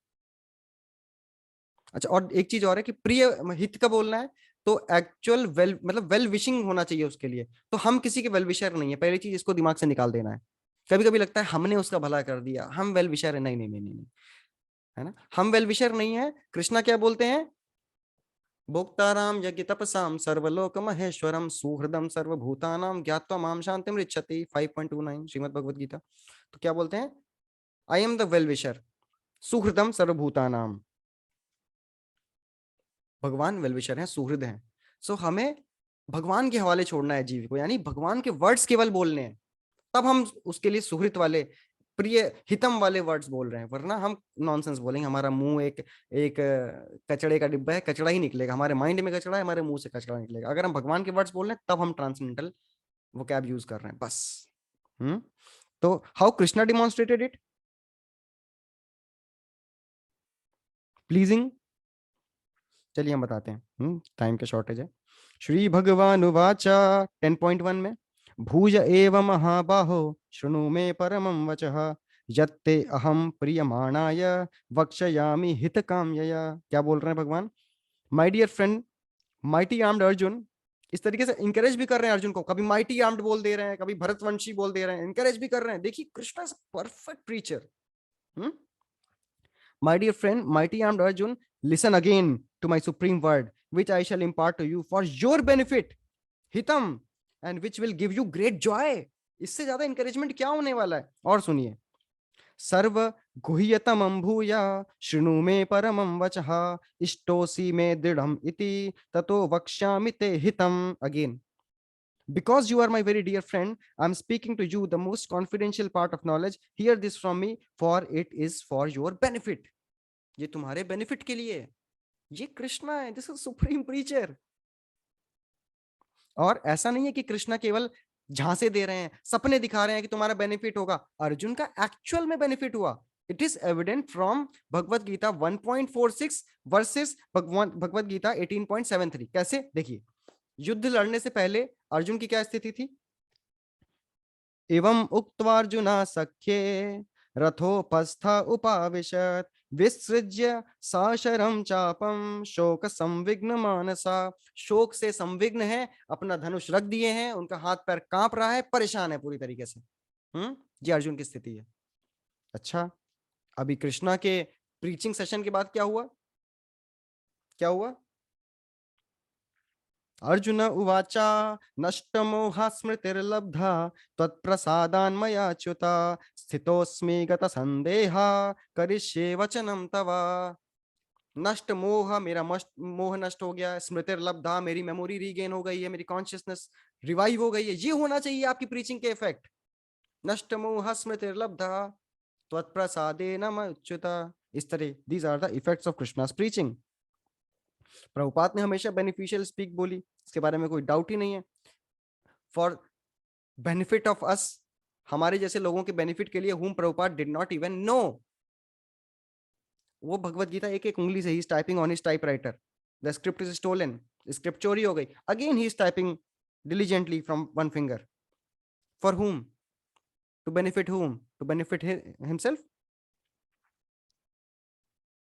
अच्छा, और एक चीज और है कि प्रिय हित का बोलना है तो एक्चुअल वेल, मतलब वेल विशिंग होना चाहिए उसके लिए। तो हम किसी के वेल विशर नहीं है, पहली चीज इसको दिमाग से निकाल देना है। कभी कभी लगता है हमने उसका भला कर दिया, हम वेल विशर है, नहीं नहीं नहीं नहीं, है ना, हम वेल विशर नहीं है। कृष्णा क्या बोलते हैं? भोक्ताराम यज्ञ तपसाम सर्वलोक महेश्वरम सुहृदम सर्वभूतानाम ज्ञात्वा माम शांतिम रिच्छति, 5.29 श्रीमद् भगवद गीता। तो क्या बोलते हैं? I am the well wisher, सुहृदम सर्वभूतानाम। भगवान वेल विशर हैं, सुहृद हैं। सो हमें भगवान के हवाले छोड़ना है जीव को, यानी भगवान के वर्ड्स केवल बोलने हैं, तब हम उसके लिए सुहृद वाले, प्रिय हितम वाले वर्ड्स बोल रहे हैं। वरना हम नॉनसेंस बोलेंगे, हमारा मुंह एक कचड़े का डिब्बा है, कचड़ा ही निकलेगा, हमारे माइंड में कचड़ा है, हमारे मुंह से कचड़ा निकलेगा। अगर हम भगवान के वर्ड्स बोल रहे हैं तब हम ट्रांसेंडेंटल वोकैब यूज कर रहे हैं, बस। तो how Krishna demonstrated it? Pleasing, चलिए हम बताते हैं, टाइम का शॉर्टेज है। श्री भगवान उवाचा 10.1 में, भूज एव महाबाहो शृणु मे परमं वचः यत्ते अहम प्रियमाणाय वक्ष्यामि हितकाम्यया। क्या बोल रहे हैं भगवान? My dear friend, mighty armed Arjuna, इस तरीके से इंकरेज भी कर रहे हैं अर्जुन को, कभी माइटी आर्म्ड बोल दे रहे हैं, कभी भरतवंशी बोल दे रहे हैं, इंकरेज भी कर रहे हैं। देखिए Krishna is perfect preacher. My dear friend, mighty armed Arjun, listen again to my supreme word, which I shall impart to you for your benefit, hitam, and which will give you great joy. इससे ज्यादा encouragement क्या होने वाला है? और सुनिए, सर्व गुह्यतमं भूया शृणु मे परमं वचः इष्टोसि मे दृढ़म् इति ततो वक्ष्यामि ते हितम्। Again, because you are my very dear friend, I am speaking to you the most confidential part of knowledge. Hear this from me, for it is for your benefit. ये तुम्हारे बेनिफिट के लिए। ये कृष्णा है, दिस इज सुप्रीम प्रीचर। और ऐसा नहीं है कि कृष्णा केवल झांसे दे रहे हैं, सपने दिखा रहे हैं कि तुम्हारा बेनिफिट होगा। अर्जुन का एक्चुअल में बेनिफिट हुआ। It is evident from Bhagavad Gita 1.46 verses Bhagavad Gita 18.73। कैसे? देखिए, युद्ध लड़ने से पहले अर्जुन की क्या स्थिति थी? एवं उक्त्वा अर्जुना सख्ये रथोपस्थ उपाविशत् विसृज्य साशरम चापम शोक संविघ्न मानसा। शोक से संविघ्न है, अपना धनुष रख दिए हैं, उनका हाथ पैर कांप रहा है, परेशान है पूरी तरीके से। ये अर्जुन की स्थिति है। अच्छा, अभी कृष्णा के प्रीचिंग सेशन के बाद क्या हुआ? क्या हुआ? अर्जुन उवाचा नष्टमोहा स्मृतिर्लब्धा त्वत्प्रसादान्मया च्युता स्थितोऽस्मि गतसन्देहा करिष्ये वचनं तव। नष्ट मोह, मेरा मोह नष्ट हो गया, स्मृतिर्लब्धा, मेरी मेमोरी रीगेन हो गई है, मेरी कॉन्शियसनेस रिवाइव हो गई है। ये होना चाहिए आपकी प्रीचिंग के इफेक्ट। नष्ट मोह स्मृतिर्लब्धा त्वत्प्रसादेन मच्युता, इस तरह these are the effects of Krishna's preaching. Prabhupada ने हमेशा बेनिफिशियल स्पीक बोली, इसके बारे में कोई डाउट ही नहीं है। फॉर बेनिफिट ऑफ अस, हमारे जैसे लोगों के बेनिफिट के लिए, whom Prabhupada did not even know. वो भगवत गीता एक एक उंगली से ही typing on his typewriter. The script is stolen, script चोरी हो गई, again he is typing diligently from one finger. For whom? To benefit whom? To benefit himself?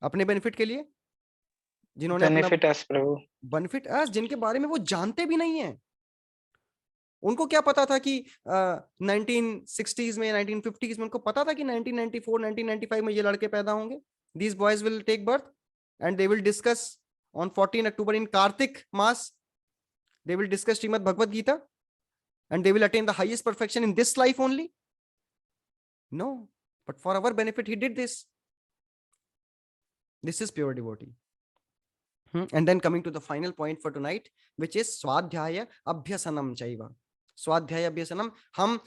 अपने बेनिफिट के लिए, जिन्होंने बेनिफिट अस प्रभु, बेनिफिट अस, जिनके बारे में वो जानते भी नहीं है। उनको क्या पता था कि 1960s में, 1950s में उनको पता था कि 1994 1995 में ये लड़के पैदा होंगे। These boys will take birth and they will discuss on 14 October in Kartik Mass. They will discuss Srimad Bhagavad Gita and they will attain the highest perfection in this life only. No, but for our benefit he did this. This is pure devotee. And then coming to the final point for tonight, which is Swadhyaya Abhyasanam Chaiva. स्वाध्याय अभ्यसनम। हम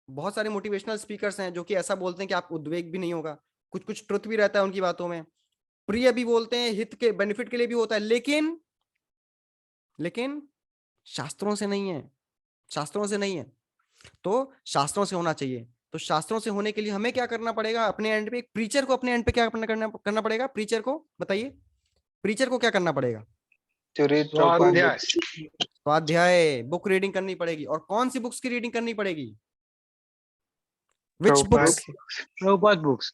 बहुत सारे motivational speakers हैं जो कि ऐसा बोलते हैं कि आप उद्वेग भी नहीं होगा, कुछ कुछ ट्रुथ भी रहता है उनकी बातों में, प्रिय भी बोलते हैं, हित के बेनिफिट के लिए भी होता है, लेकिन शास्त्रों से नहीं है, शास्त्रों से नहीं है। तो शास्त्रों से होना चाहिए। तो शास्त्रों से होने के लिए हमें क्या करना पड़ेगा? अपने एंड पे, प्रीचर को अपने एंड पे क्या करना पड़ेगा? प्रीचर को बताइए, प्रीचर को क्या करना पड़ेगा? स्वाध्याय, बुक रीडिंग करनी पड़ेगी। और कौन सी बुक्स की रीडिंग करनी पड़ेगी? Which books? प्रभुपाद बुक्स।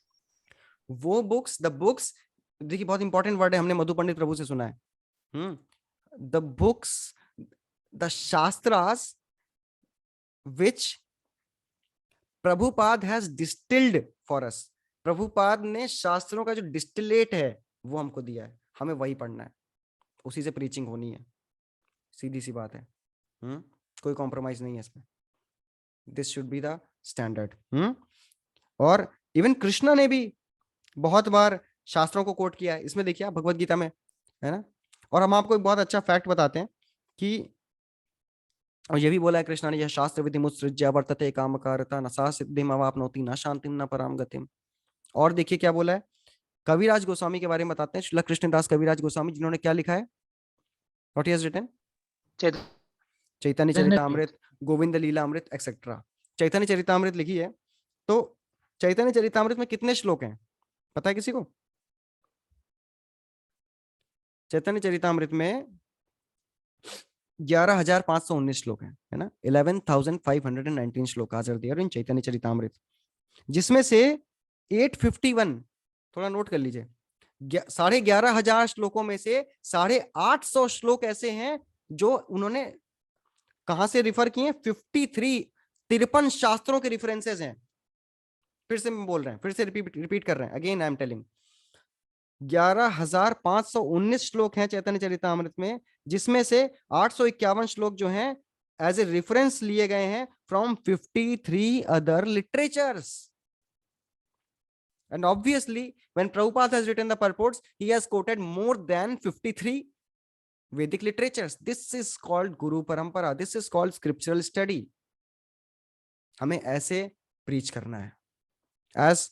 वो बुक्स, द बुक्स, देखिए बहुत इंपॉर्टेंट वर्ड है, हमने मधु पंडित प्रभु से सुना है। The books, the shastras which Prabhupada has distilled for us. Prabhupada ने शास्त्रों का जो डिस्टिलेट है वो हमको दिया है, हमें वही पढ़ना है, उसी से प्रीचिंग होनी है। सीधी सी बात है। कोई कॉम्प्रोमाइज नहीं है इसमें। This should be the standard. और इवन कृष्णा ने भी बहुत बार शास्त्रों को कोट किया है। इसमें देखिए आप भगवत गीता में, है ना। और हम आपको एक बहुत अच्छा फैक्ट बताते हैं कि, और ये भी बोला है कृष्णा ने, यह शास्त्र विधि मुत्सृज्य वर्तते कामकारता न सा सिद्धिम अवाप्नोति न शांतिम न पराम गतिम। और देखिए क्या बोला है, कविराज गोस्वामी के बारे में बताते हैं, श्रील कृष्णदास कविराज गोस्वामी, जिन्होंने क्या लिखा है? What he has written? Chaitanya Charitamrita, Govinda Lilamrita etcetera. Chaitanya Charitamrita लिखी है। तो चैतन्य चरितामृत में कितने श्लोक हैं पता है किसी को? चैतन्य चरितामृत में 11,519 श्लोक हैं, है ना। 11,519 श्लोक आर देयर इन चैतन्य चरितामृत, जिसमें से 851, थोड़ा नोट कर लीजिए, 11,500 श्लोकों में से 850 श्लोक ऐसे हैं जो उन्होंने कहां से रिफर किए? 53 शास्त्रों के रेफरेंसेस हैं। फिर से बोल रहे हैं, फिर से रिपीट कर रहे हैं, अगेन आई एम टेलिंग, 11,519 श्लोक हैं चैतन्य चरितामृत में, जिसमें से 851 श्लोक जो हैं एज ए रेफरेंस लिए गए हैं from 53 other literatures. And obviously, when Prabhupada has written the purports, he has quoted more than 53 Vedic literatures. This is called Guru Parampara. This is called scriptural study. हमें ऐसे preach करना है, as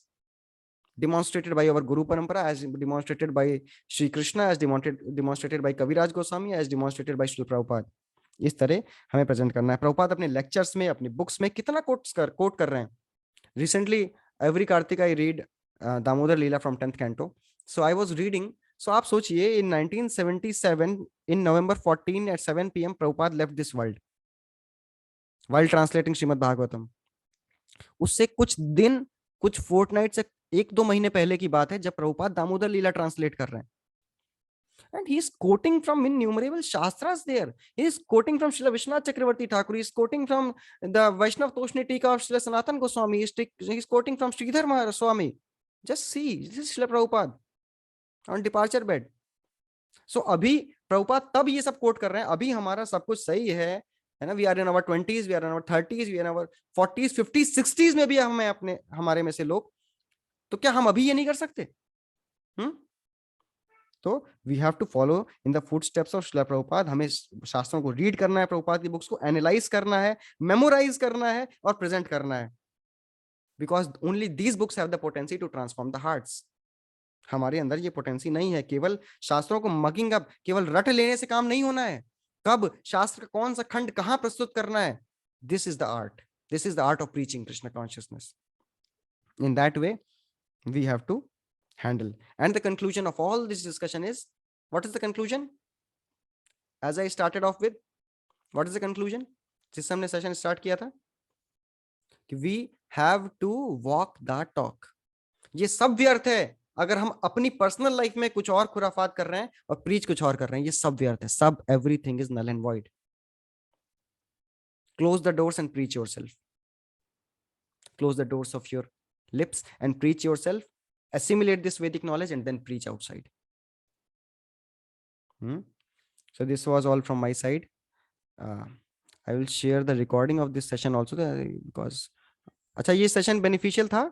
demonstrated by our Guru Parampara, as demonstrated by Shri Krishna, as demonstrated by Kaviraj Goswami, as demonstrated by Srila Prabhupada. इस तरह हमें present करना है। प्रभुपाद अपने लेक्चर्स में, अपनी बुक्स में कितना कोट कर रहे हैं। Recently, every Kartik I read Damodar Leela from 10th canto. So I was reading. So आप सोचिए, in 1977, in November 14 at 7 p.m, Prabhupada left this world while translating Srimad Bhagavatam. उससे कुछ दिन, कुछ फोर्टनाइट से 1-2 महीने पहले की बात है, जब प्रभुपाद दामोदर लीला ट्रांसलेट कर रहे हैं. And he is quoting from innumerable shastras there. He is quoting from Srila Vishwanath Chakravarti Thakur. He is quoting from the Vaishnav Toshni Tika of Srila Sanatan Goswami. He is quoting from Sridhar Maharaj Swami. Just see, this is Srila Prabhupada on departure bed. सो अभी प्रभुपाद तब ये सब coat कर रहे हैं, अभी हमारा सब कुछ सही है ना, we are in our 20s, we are in our 30s, we are in our 40s, 50s, 60s में भी हमें अपने हमारे में से लोग, तो क्या हम अभी ये नहीं कर सकते? तो we have to follow in the footsteps of Srila Prabhupada. हमें शास्त्रों को रीड करना है, प्रभुपाद की बुक्स को एनालाइज करना है, मेमोराइज करना है और प्रेजेंट करना है, because only these books have the potency to transform the hearts. हमारे अंदर ये पोटेंसी नहीं है। केवल शास्त्रों को मगिंग अप, केवल रट लेने से काम नहीं होना है। कब शास्त्र का कौन सा खंड कहां प्रस्तुत करना है, this is the art, this is the art of preaching Krishna consciousness. In that way we have to handle. And the conclusion of all this discussion is, what is the conclusion? As I started off with, what is the conclusion? जिससे हमने session start किया था कि we have to walk the talk. ये सब व्यर्थ है अगर हम अपनी पर्सनल लाइफ में कुछ और खुराफात कर रहे हैं और प्रीच कुछ और कर रहे हैं। ये सब व्यर्थ है, सब, everything is null and void. Close the doors and preach yourself. Close the doors of your lips and preach yourself. Assimilate this Vedic knowledge and then preach outside. So this was all from my side. I will share the recording of this session also, because अच्छा, ये session beneficial था।